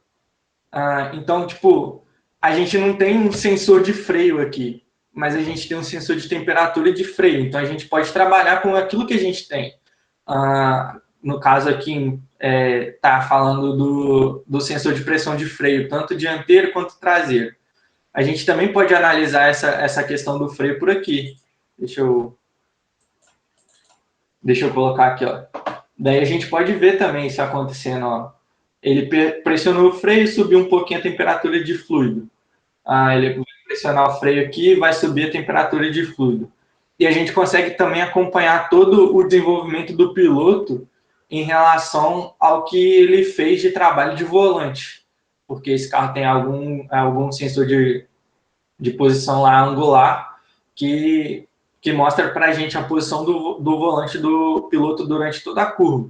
Então, tipo, a gente não tem um sensor de freio aqui, mas a gente tem um sensor de temperatura e de freio. Então, a gente pode trabalhar com aquilo que a gente tem. No caso aqui, tá falando do sensor de pressão de freio, tanto dianteiro quanto traseiro. A gente também pode analisar essa questão do freio por aqui. Deixa eu colocar aqui, ó. Daí a gente pode ver também isso acontecendo, ó. Ele pressionou o freio e subiu um pouquinho a temperatura de fluido. Ele vai pressionar o freio aqui e vai subir a temperatura de fluido. E a gente consegue também acompanhar todo o desenvolvimento do piloto em relação ao que ele fez de trabalho de volante. Porque esse carro tem algum sensor de posição lá angular que mostra para a gente a posição do volante do piloto durante toda a curva.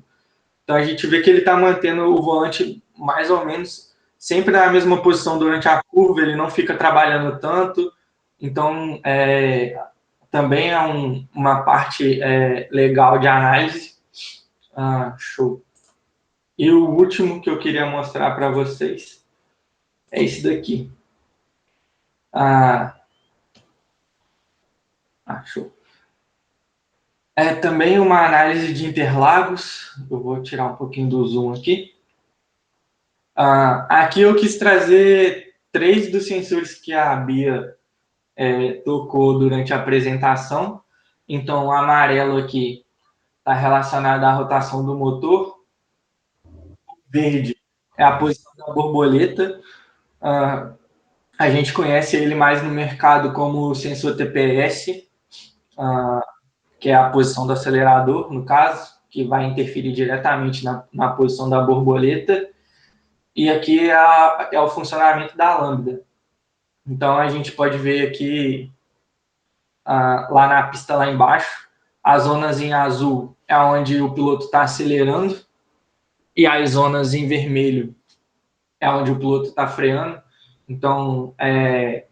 Então a gente vê que ele está mantendo o volante mais ou menos sempre na mesma posição durante a curva, ele não fica trabalhando tanto. Então também é uma parte legal de análise. Show. E o último que eu queria mostrar para vocês é esse daqui. Show. É também uma análise de interlagos. Eu vou tirar um pouquinho do zoom aqui. Aqui eu quis trazer 3 dos sensores que a Bia tocou durante a apresentação. Então, o amarelo aqui está relacionado à rotação do motor. O verde é a posição da borboleta. A gente conhece ele mais no mercado como o sensor TPS, que é a posição do acelerador, no caso, que vai interferir diretamente na posição da borboleta. E aqui é o funcionamento da lambda. Então, a gente pode ver aqui, lá na pista lá embaixo, as zonas em azul é onde o piloto está acelerando, e as zonas em vermelho é onde o piloto está freando. Então,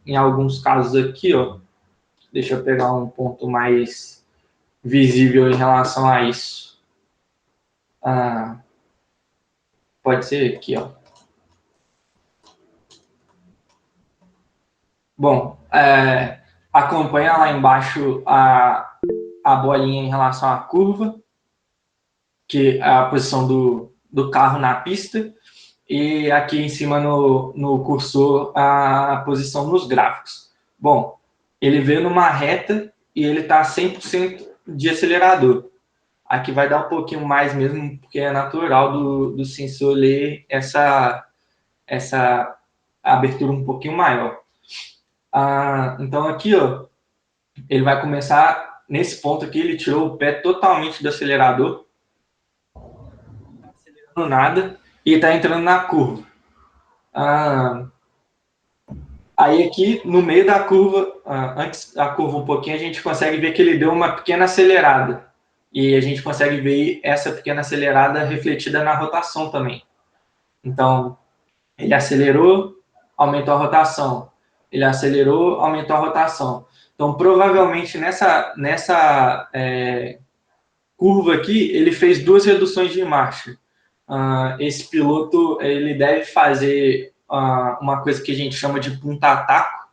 em alguns casos aqui, ó, deixa eu pegar um ponto mais visível em relação a isso. Pode ser aqui, ó. Bom, acompanha lá embaixo a bolinha em relação à curva, que é a posição do carro na pista, e aqui em cima no cursor a posição nos gráficos. Bom, ele veio numa reta e ele está 100% de acelerador. Aqui vai dar um pouquinho mais mesmo, porque é natural do sensor ler essa abertura um pouquinho maior. Então aqui, ó, ele vai começar, nesse ponto aqui, ele tirou o pé totalmente do acelerador, não está acelerando nada, e está entrando na curva. Aí aqui, no meio da curva, antes da curva um pouquinho, a gente consegue ver que ele deu uma pequena acelerada. E a gente consegue ver essa pequena acelerada refletida na rotação também. Então, ele acelerou, aumentou a rotação. Ele acelerou, aumentou a rotação. Então, provavelmente, nessa curva aqui, ele fez 2 reduções de marcha. Esse piloto, ele deve fazer uma coisa que a gente chama de punta-taco,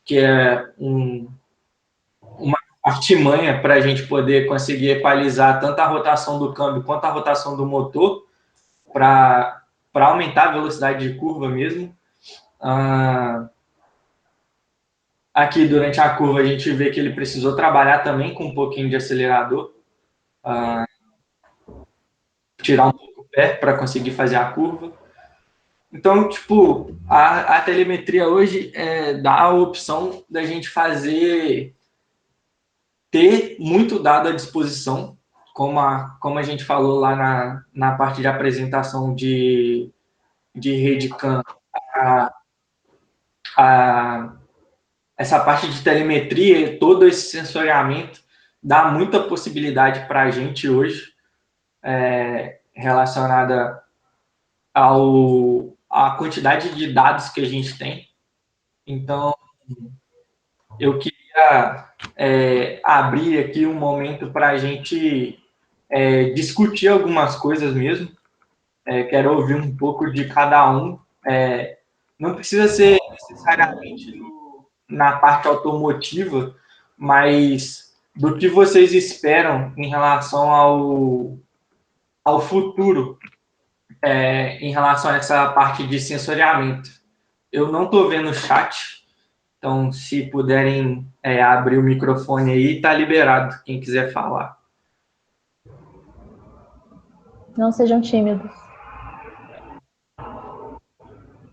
que é uma artimanha para a gente poder conseguir equalizar tanto a rotação do câmbio quanto a rotação do motor, para aumentar a velocidade de curva mesmo. Aqui, durante a curva, a gente vê que ele precisou trabalhar também com um pouquinho de acelerador, tirar um pouco o pé para conseguir fazer a curva. Então, tipo, a telemetria hoje dá a opção da gente ter muito dado à disposição, como a gente falou lá na parte de apresentação de rede CAN, essa parte de telemetria, todo esse sensoriamento dá muita possibilidade para a gente hoje, relacionada à quantidade de dados que a gente tem. Então, eu queria abrir aqui um momento para a gente discutir algumas coisas mesmo. Quero ouvir um pouco de cada um, Não precisa ser necessariamente na parte automotiva, mas do que vocês esperam em relação ao futuro, em relação a essa parte de sensoriamento. Eu não estou vendo o chat, então se puderem abrir o microfone aí, está liberado, quem quiser falar. Não sejam tímidos.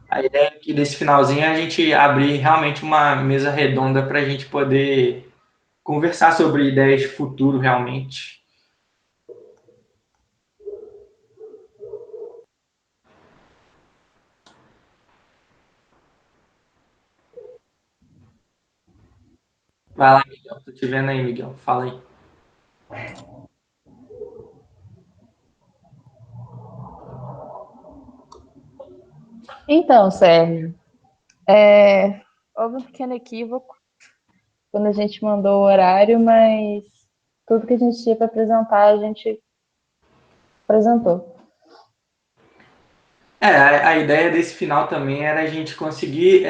A ideia aqui desse finalzinho é a gente abrir realmente uma mesa redonda para a gente poder conversar sobre ideias de futuro realmente. Vai lá, Miguel. Tô te vendo aí, Miguel. Fala aí. Então, Sérgio, houve um pequeno equívoco quando a gente mandou o horário, mas tudo que a gente tinha para apresentar, a gente apresentou. A ideia desse final também era a gente conseguir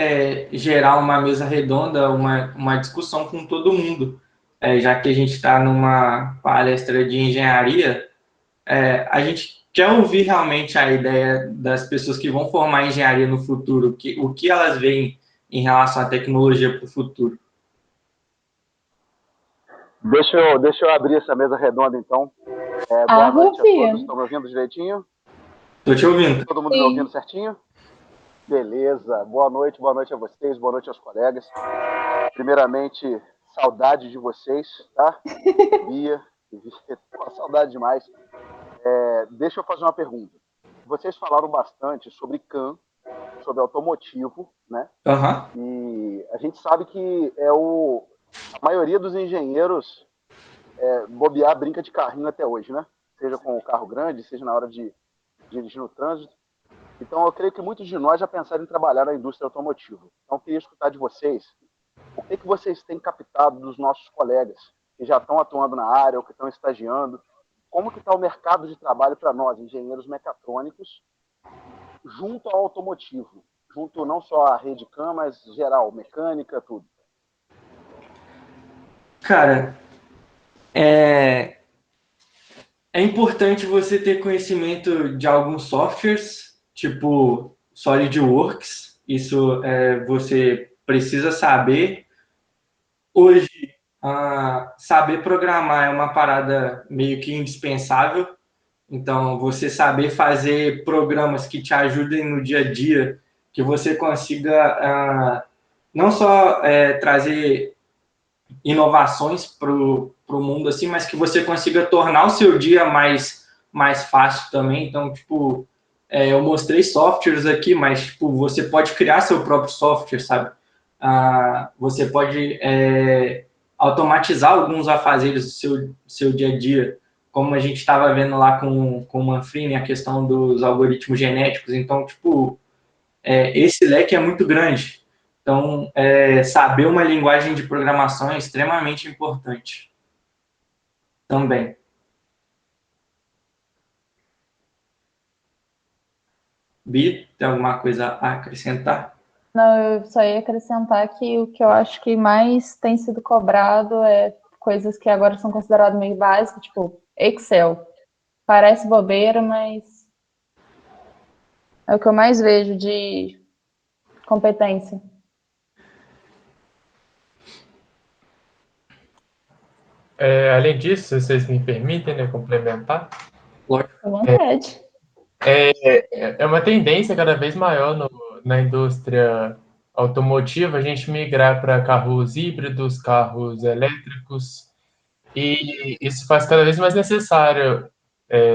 gerar uma mesa redonda, uma discussão com todo mundo. Já que a gente está numa palestra de engenharia, a gente quer ouvir realmente a ideia das pessoas que vão formar engenharia no futuro, o que elas veem em relação à tecnologia para o futuro. Deixa eu abrir essa mesa redonda, então. Boa noite a todos. Estão me ouvindo direitinho? Estou te ouvindo. Todo mundo me ouvindo certinho? Beleza. Boa noite a vocês, boa noite aos colegas. Primeiramente, saudade de vocês, tá? Bia, saudade demais. Deixa eu fazer uma pergunta. Vocês falaram bastante sobre CAM, sobre automotivo, né? Uhum. E a gente sabe que a maioria dos engenheiros bobear brinca de carrinho até hoje, né? Seja com o carro grande, seja na hora de dirigir no trânsito. Então, eu creio que muitos de nós já pensaram em trabalhar na indústria automotiva. Então, eu queria escutar de vocês o que vocês têm captado dos nossos colegas que já estão atuando na área ou que estão estagiando. Como que está o mercado de trabalho para nós, engenheiros mecatrônicos, junto ao automotivo? Junto não só à rede CAM, mas geral, mecânica, tudo. Cara, é importante você ter conhecimento de alguns softwares, tipo SolidWorks. Isso você precisa saber. Hoje, saber programar é uma parada meio que indispensável. Então, você saber fazer programas que te ajudem no dia a dia, que você consiga não só trazer inovações para o mundo, assim, mas que você consiga tornar o seu dia mais fácil também. Então, tipo, eu mostrei softwares aqui, mas tipo, você pode criar seu próprio software, sabe? Você pode automatizar alguns afazeres do seu dia a dia, como a gente estava vendo lá com o Manfrini, a questão dos algoritmos genéticos. Então, tipo, esse leque é muito grande. Então, saber uma linguagem de programação é extremamente importante também. Bi, tem alguma coisa a acrescentar? Não, eu só ia acrescentar que o que eu acho que mais tem sido cobrado é coisas que agora são consideradas meio básicas, tipo Excel. Parece bobeira, mas é o que eu mais vejo de competência. Além disso, se vocês me permitem, né, complementar, À vontade. é uma tendência cada vez maior na indústria automotiva a gente migrar para carros híbridos, carros elétricos, e isso faz cada vez mais necessário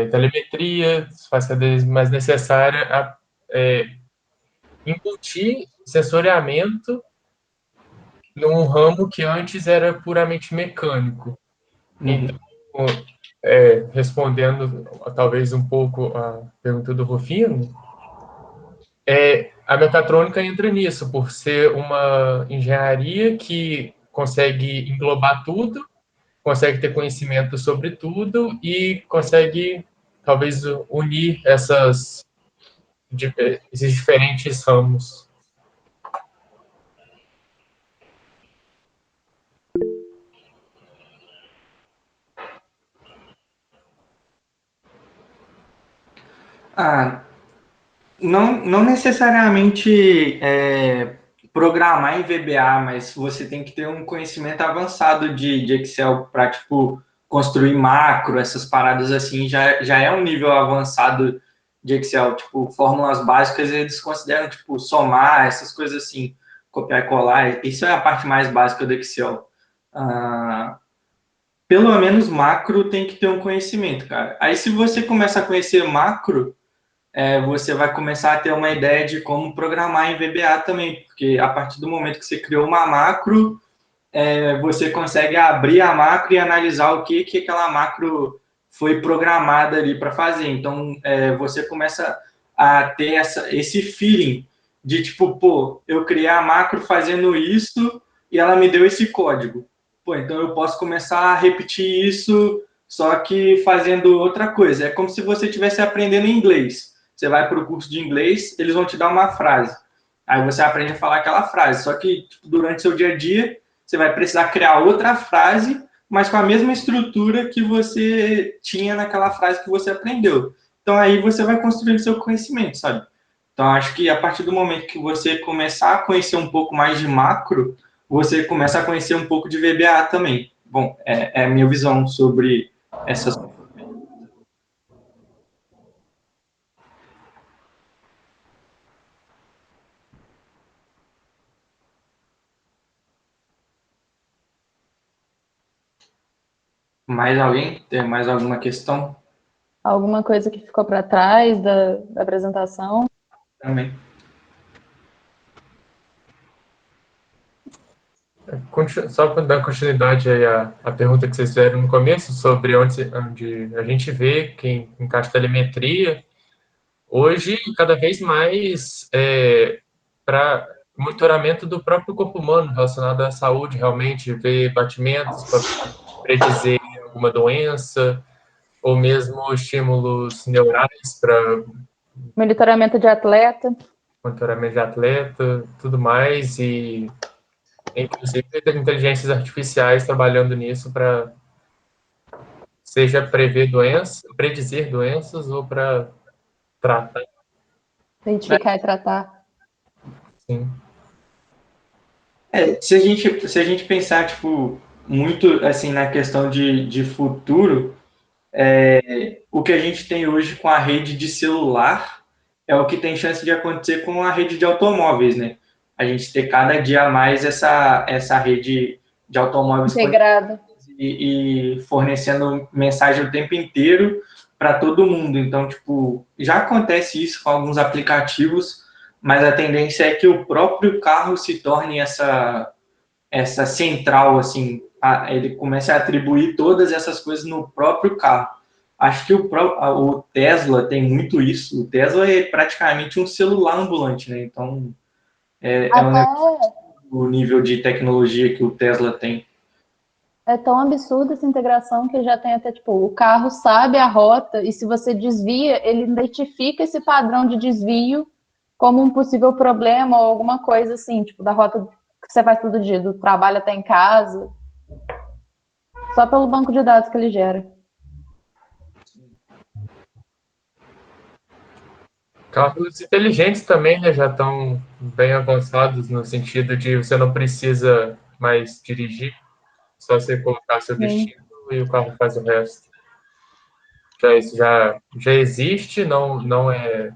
telemetria, isso faz cada vez mais necessário embutir sensoriamento num ramo que antes era puramente mecânico. Então, respondendo talvez um pouco a pergunta do Rufino, a mecatrônica entra nisso, por ser uma engenharia que consegue englobar tudo, consegue ter conhecimento sobre tudo e consegue talvez unir esses diferentes ramos. Ah, não necessariamente programar em VBA, mas você tem que ter um conhecimento avançado de Excel para, tipo, construir macro, essas paradas assim, já é um nível avançado de Excel. Tipo, fórmulas básicas eles consideram, tipo, somar, essas coisas assim, copiar e colar. Isso é a parte mais básica do Excel. Ah, pelo menos macro tem que ter um conhecimento, cara. Aí se você começa a conhecer macro, você vai começar a ter uma ideia de como programar em VBA também, porque a partir do momento que você criou uma macro, você consegue abrir a macro e analisar o que aquela macro foi programada ali para fazer. Então, você começa a ter esse feeling de tipo, pô, eu criei a macro fazendo isso e ela me deu esse código. Pô, então eu posso começar a repetir isso, só que fazendo outra coisa. É como se você estivesse aprendendo inglês. Você vai para o curso de inglês, eles vão te dar uma frase. Aí você aprende a falar aquela frase. Só que tipo, durante seu dia a dia, você vai precisar criar outra frase, mas com a mesma estrutura que você tinha naquela frase que você aprendeu. Então aí você vai construindo seu conhecimento, sabe? Então acho que a partir do momento que você começar a conhecer um pouco mais de macro, você começa a conhecer um pouco de VBA também. Bom, é a minha visão sobre essas. Mais alguém? Tem mais alguma questão? Alguma coisa que ficou para trás da apresentação? Também. Só para dar continuidade aí à pergunta que vocês fizeram no começo sobre onde a gente vê quem encaixa telemetria, hoje cada vez mais para monitoramento do próprio corpo humano relacionado à saúde, realmente ver batimentos para predizer alguma doença ou mesmo estímulos neurais para Monitoramento de atleta. monitoramento de atleta, tudo mais e inclusive inteligências artificiais trabalhando nisso para seja prever doenças, predizer doenças ou para tratar, Identificar e tratar. sim. Se a gente pensar, tipo, muito, assim, na questão de futuro, o que a gente tem hoje com a rede de celular é o que tem chance de acontecer com a rede de automóveis, né? A gente ter cada dia mais essa rede de automóveis Integrada. e fornecendo mensagem o tempo inteiro para todo mundo. Então, tipo, já acontece isso com alguns aplicativos, mas a tendência é que o próprio carro se torne essa central, assim, ele começa a atribuir todas essas coisas no próprio carro. Acho que o Tesla tem muito isso. O Tesla é praticamente um celular ambulante, né? Então, Até o nível de tecnologia que o Tesla tem. é tão absurda essa integração que já tem até, tipo, o carro sabe a rota e se você desvia, ele identifica esse padrão de desvio como um possível problema ou alguma coisa assim, tipo, da rota que você faz todo dia, do trabalho até em casa, só pelo banco de dados que ele gera. Carros inteligentes também, né, já estão bem avançados no sentido de você não precisa mais dirigir, só você colocar seu Sim. destino e o carro faz o resto. Já isso já existe, não é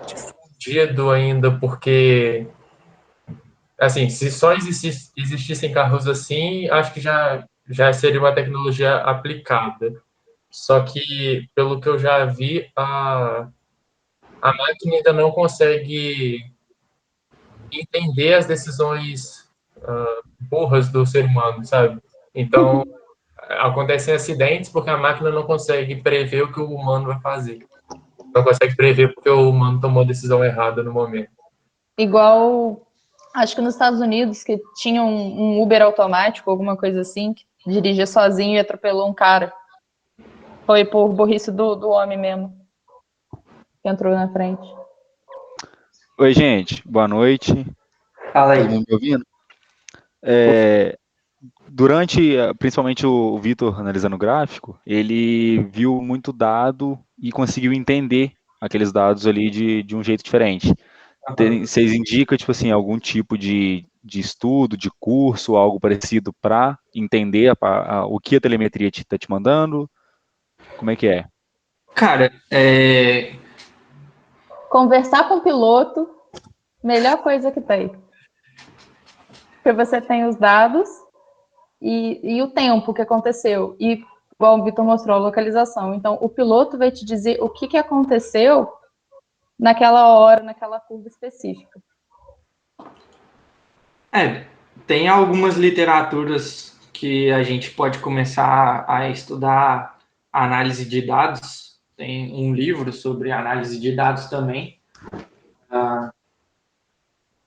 difundido ainda porque assim, se só existissem carros assim, acho que já seria uma tecnologia aplicada. Só que, pelo que eu já vi, a máquina ainda não consegue entender as decisões burras do ser humano, sabe? Então, acontecem acidentes porque a máquina não consegue prever o que o humano vai fazer. Não consegue prever porque o humano tomou a decisão errada no momento. Igual, acho que nos Estados Unidos, que tinha um Uber automático, alguma coisa assim, que dirigia sozinho e atropelou um cara. Foi por burrice do homem mesmo, que entrou na frente. Oi, gente, boa noite. Fala Todo aí. mundo me ouvindo? durante, principalmente o Vitor analisando o gráfico, ele viu muito dado e conseguiu entender aqueles dados ali de um jeito diferente. Vocês indicam, tipo assim, algum tipo de estudo, de curso, algo parecido para entender o que a telemetria está te mandando? Como é que é? Cara, Conversar com o piloto, melhor coisa que tem. Porque você tem os dados e o tempo que aconteceu. E, igual o Vitor mostrou, a localização. Então, o piloto vai te dizer o que aconteceu naquela hora, naquela curva específica. tem algumas literaturas que a gente pode começar a estudar análise de dados. Tem um livro sobre análise de dados também.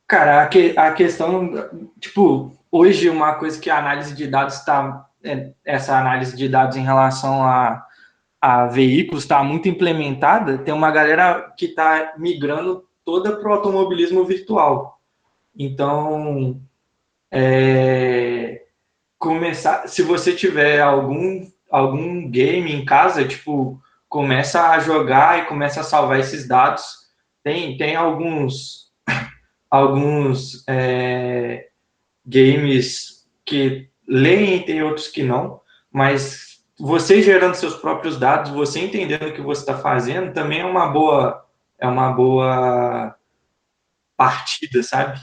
Cara, a questão, tipo, hoje uma coisa que a análise de dados está, essa análise de dados em relação a veículos está muito implementada, tem uma galera que está migrando toda para o automobilismo virtual. Então, começar, se você tiver algum game em casa, tipo, começa a jogar e começa a salvar esses dados. Tem alguns games que leem e tem outros que não, mas você gerando seus próprios dados, você entendendo o que você está fazendo, também é uma boa partida, sabe?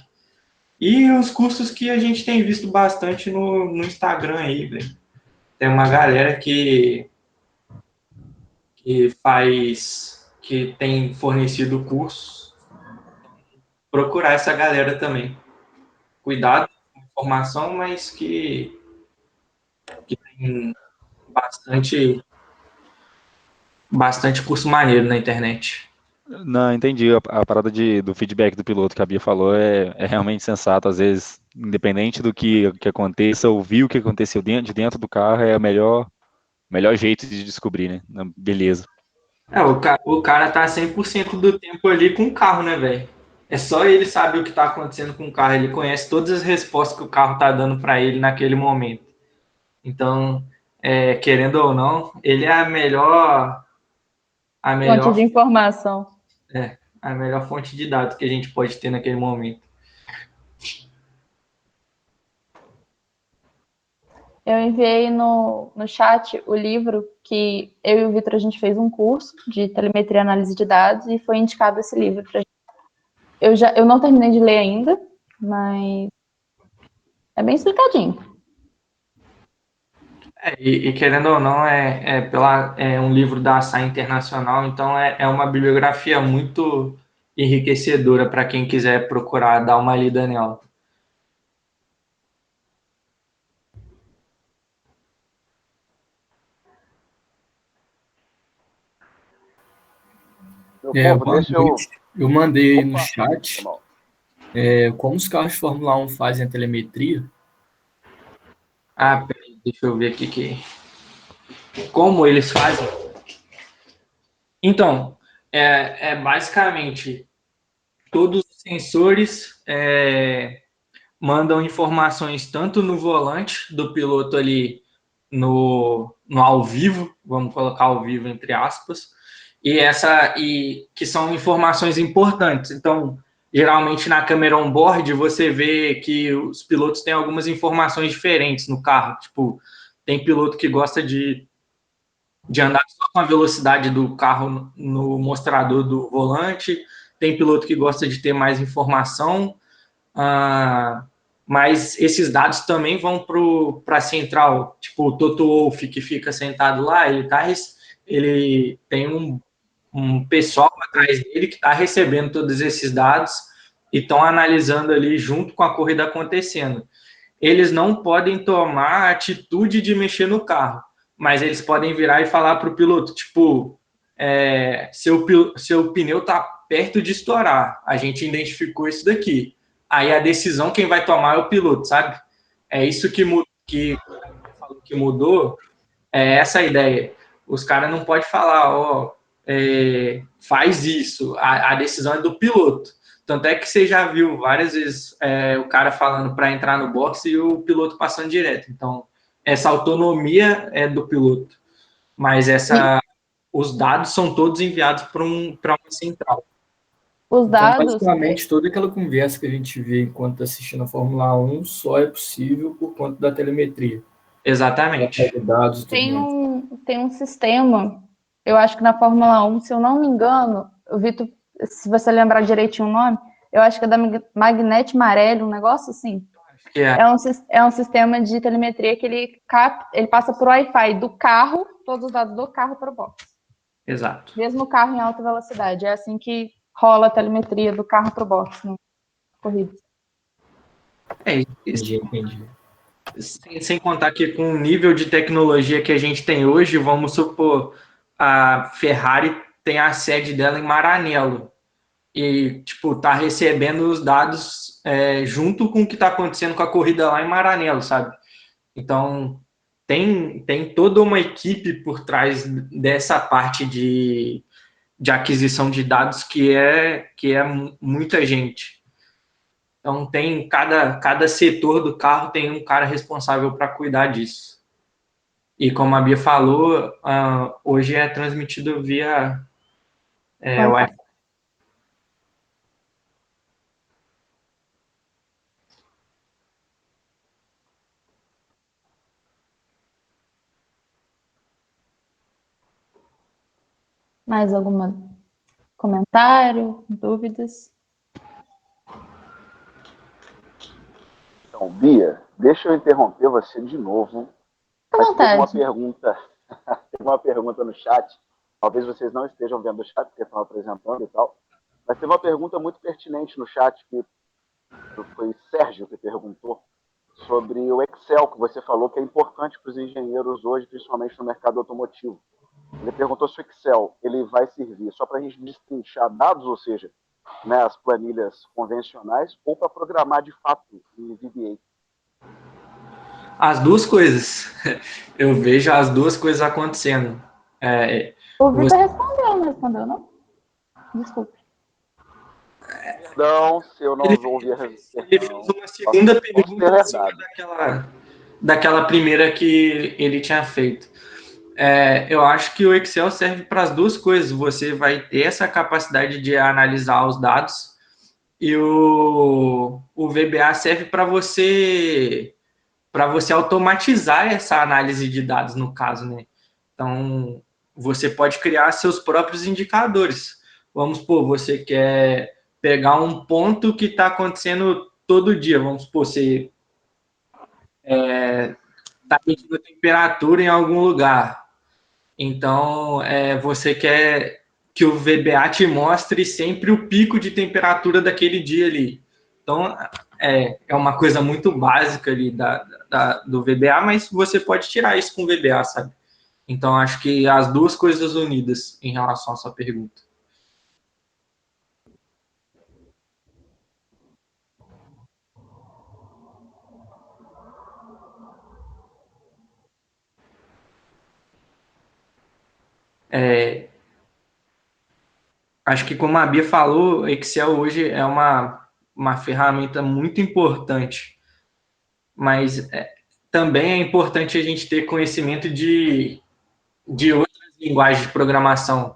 E os cursos que a gente tem visto bastante no Instagram aí, velho. Tem uma galera que tem fornecido cursos. Procurar essa galera também. Cuidado com a informação, mas que tem bastante curso maneiro na internet. Não, entendi. A parada do feedback do piloto que a Bia falou é realmente sensato. Às vezes, independente do que aconteça, ouvir o que aconteceu de dentro do carro é o melhor jeito de descobrir, né? Beleza. O cara tá 100% do tempo ali com o carro, né, velho? É só ele sabe o que tá acontecendo com o carro. Ele conhece todas as respostas que o carro tá dando para ele naquele momento. Então, querendo ou não, ele é a Fonte melhor, de informação. a melhor fonte de dados que a gente pode ter naquele momento. Eu enviei no chat o livro que eu e o Vitor a gente fez um curso de telemetria e análise de dados e foi indicado esse livro pra gente. Eu não terminei de ler ainda, mas é bem explicadinho. E querendo ou não, é um livro da SAI Internacional, então é uma bibliografia muito enriquecedora para quem quiser procurar dar uma lida nela. Meu povo, Boa deixa eu. noite. Eu mandei aí no Opa! chat Mal. como os carros de Fórmula 1 fazem a telemetria. Peraí, deixa eu ver aqui como eles fazem. Então, basicamente todos os sensores mandam informações tanto no volante do piloto ali no ao vivo, vamos colocar ao vivo entre aspas, e que são informações importantes. Então, geralmente na câmera on-board você vê que os pilotos têm algumas informações diferentes no carro. Tipo, tem piloto que gosta de andar só com a velocidade do carro no mostrador do volante, tem piloto que gosta de ter mais informação, mas esses dados também vão para a central, tipo o Toto Wolff, que fica sentado lá, ele tem um pessoal atrás dele que está recebendo todos esses dados e estão analisando ali junto com a corrida acontecendo. Eles não podem tomar a atitude de mexer no carro, mas eles podem virar e falar para o piloto, tipo, seu pneu está perto de estourar, a gente identificou isso daqui. Aí a decisão quem vai tomar é o piloto, sabe? É isso que mudou, é essa ideia. Os caras não podem falar, faz isso, a decisão é do piloto. Tanto é que você já viu várias vezes o cara falando para entrar no box e o piloto passando direto. Então, essa autonomia é do piloto, mas os dados são todos enviados para uma central. Os Então, dados, basicamente, toda aquela conversa que a gente vê enquanto está assistindo a Fórmula 1 só é possível por conta da telemetria. Exatamente. De dados e tudo tem mais. tem um sistema, eu acho que na Fórmula 1, se eu não me engano, Vitor, se você lembrar direitinho o nome, eu acho que é da Magnete Marelli, um negócio assim. É um sistema de telemetria que ele passa por Wi-Fi do carro, todos os dados do carro para o box. Exato. Mesmo o carro em alta velocidade. É assim que rola a telemetria do carro para o box na corrida. Entendi. Sem contar que com o nível de tecnologia que a gente tem hoje, vamos supor, a Ferrari tem a sede dela em Maranello. E, tipo, tá recebendo os dados junto com o que está acontecendo com a corrida lá em Maranello, sabe? Então, tem toda uma equipe por trás dessa parte de aquisição de dados que é muita gente. Então, cada setor do carro tem um cara responsável para cuidar disso. E como a Bia falou, hoje é transmitido via Wi-Fi. Mais algum comentário, dúvidas? Então, Bia, deixa eu interromper você de novo. Mas teve uma pergunta no chat. Talvez vocês não estejam vendo o chat, porque estão apresentando e tal. Mas teve uma pergunta muito pertinente no chat, que foi Sérgio que perguntou, sobre o Excel, que você falou que é importante para os engenheiros hoje, principalmente no mercado automotivo. Ele perguntou se o Excel ele vai servir só para a gente destrinchar dados, ou seja, né, as planilhas convencionais, ou para programar de fato em VBA. As duas coisas. Eu vejo as duas coisas acontecendo. O Vitor respondeu, não respondeu, não? Desculpe. Perdão, se eu não ouvi a resposta. Ele fez uma segunda pergunta em cima daquela primeira que ele tinha feito. Eu acho que o Excel serve para as duas coisas. Você vai ter essa capacidade de analisar os dados e o VBA serve para você automatizar essa análise de dados, no caso, né? Então, você pode criar seus próprios indicadores. Vamos supor, você quer pegar um ponto que está acontecendo todo dia. Vamos supor, você está medindo temperatura em algum lugar. Então, você quer que o VBA te mostre sempre o pico de temperatura daquele dia ali. Então, é uma coisa muito básica ali do VBA, mas você pode tirar isso com o VBA, sabe? Então, acho que as duas coisas unidas em relação à sua pergunta. Acho que, como a Bia falou, Excel hoje é uma ferramenta muito importante, mas também é importante a gente ter conhecimento de outras linguagens de programação.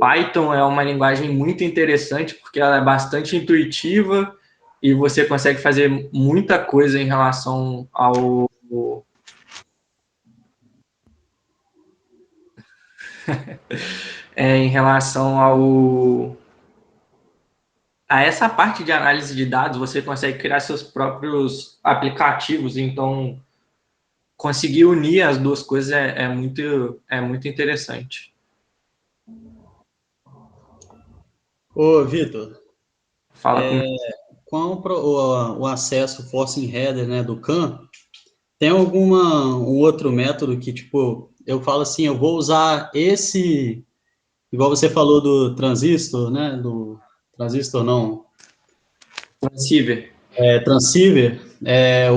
Python é uma linguagem muito interessante porque ela é bastante intuitiva e você consegue fazer muita coisa em relação a essa parte de análise de dados. Você consegue criar seus próprios aplicativos, então conseguir unir as duas coisas é muito interessante. Ô, Vitor, Fala comigo. com o acesso Forcing Header, né, do CAN, tem um outro método que, tipo, eu falo assim, eu vou usar esse, igual você falou do transistor, né, do transistor não, Transceiver. transceiver,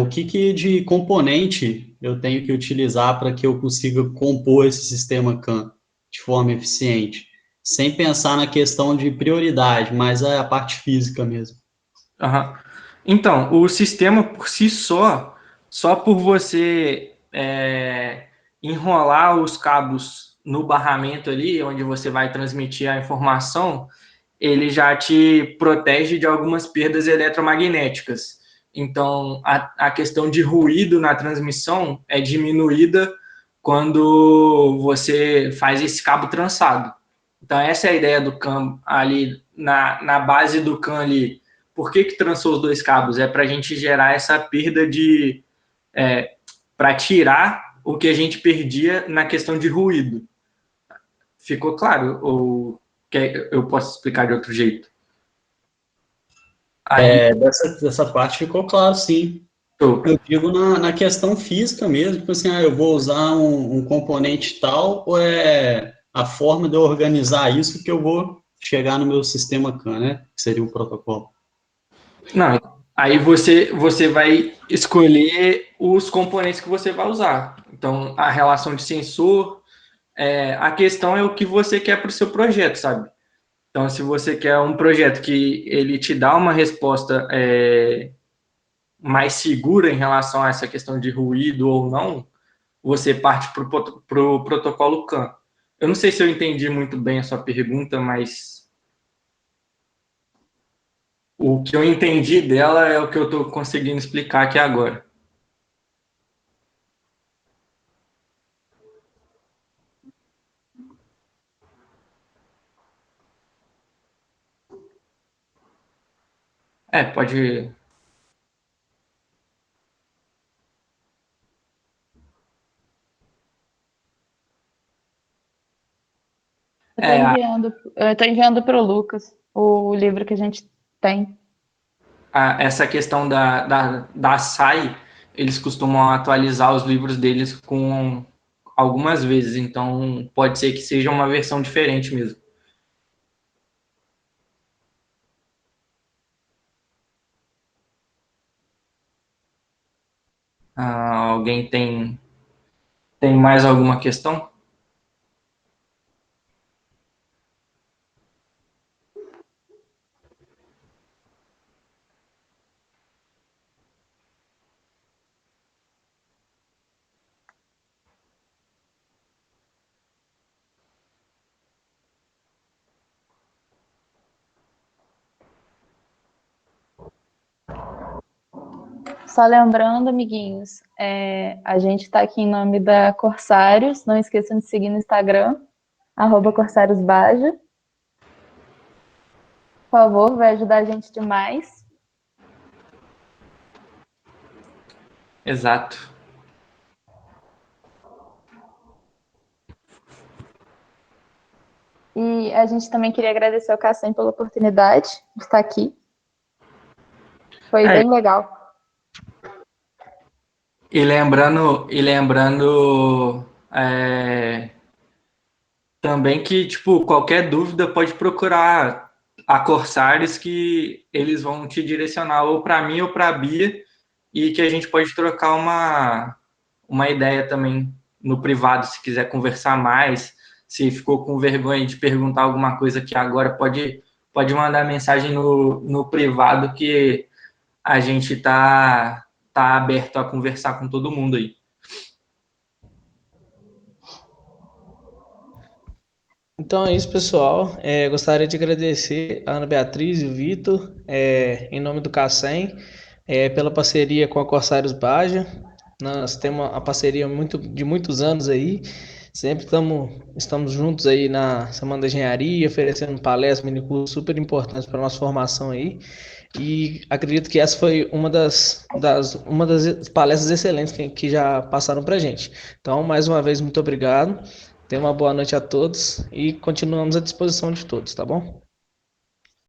o que de componente eu tenho que utilizar para que eu consiga compor esse sistema CAN de forma eficiente? sem pensar na questão de prioridade, mas a parte física mesmo. Aham. Então, o sistema por si só por você enrolar os cabos no barramento ali, onde você vai transmitir a informação, ele já te protege de algumas perdas eletromagnéticas. Então, a questão de ruído na transmissão é diminuída quando você faz esse cabo trançado. Então, essa é a ideia do CAN ali, na base do CAN ali. Por que trançou os dois cabos? É para a gente gerar essa perda de... para tirar o que a gente perdia na questão de ruído. Ficou claro? Ou eu posso explicar de outro jeito? Aí, Dessa parte ficou claro, sim. eu, Eu digo na questão física mesmo, tipo assim, eu vou usar um componente tal, ou é a forma de eu organizar isso que eu vou chegar no meu sistema CAN, né? Que seria o protocolo. não, aí você vai escolher os componentes que você vai usar. Então, a relação de sensor, a questão é o que você quer para o seu projeto, sabe? Então, se você quer um projeto que ele te dá uma resposta mais segura em relação a essa questão de ruído ou não, você parte para o protocolo CAN. Eu não sei se eu entendi muito bem a sua pergunta, mas o que eu entendi dela é o que eu estou conseguindo explicar aqui agora. Pode. Eu estou enviando para o Lucas o livro que a gente tem. Essa questão da SAI, eles costumam atualizar os livros deles com algumas vezes, então pode ser que seja uma versão diferente mesmo. Alguém tem mais alguma questão? Só lembrando, amiguinhos, a gente está aqui em nome da Corsários. Não esqueçam de seguir no Instagram, @CorsáriosBaja. Por favor, vai ajudar a gente demais. Exato. E a gente também queria agradecer ao Cassem pela oportunidade de estar aqui. Foi bem legal. E lembrando também que, tipo, qualquer dúvida pode procurar a Corsários, que eles vão te direcionar ou para mim ou para a Bia, e que a gente pode trocar uma ideia também no privado, se quiser conversar mais, se ficou com vergonha de perguntar alguma coisa aqui agora, pode mandar mensagem no privado, que a gente tá aberto a conversar com todo mundo aí. Então é isso, pessoal. Gostaria de agradecer a Ana Beatriz e o Vitor, em nome do CACEM, pela parceria com a Corsários Baja. Nós temos uma parceria de muitos anos aí. Sempre estamos juntos aí na Semana da Engenharia, oferecendo palestras, minicursos super importantes para a nossa formação aí. E acredito que essa foi uma das palestras excelentes que já passaram para a gente. Então, mais uma vez, muito obrigado. Tenha uma boa noite a todos e continuamos à disposição de todos, tá bom?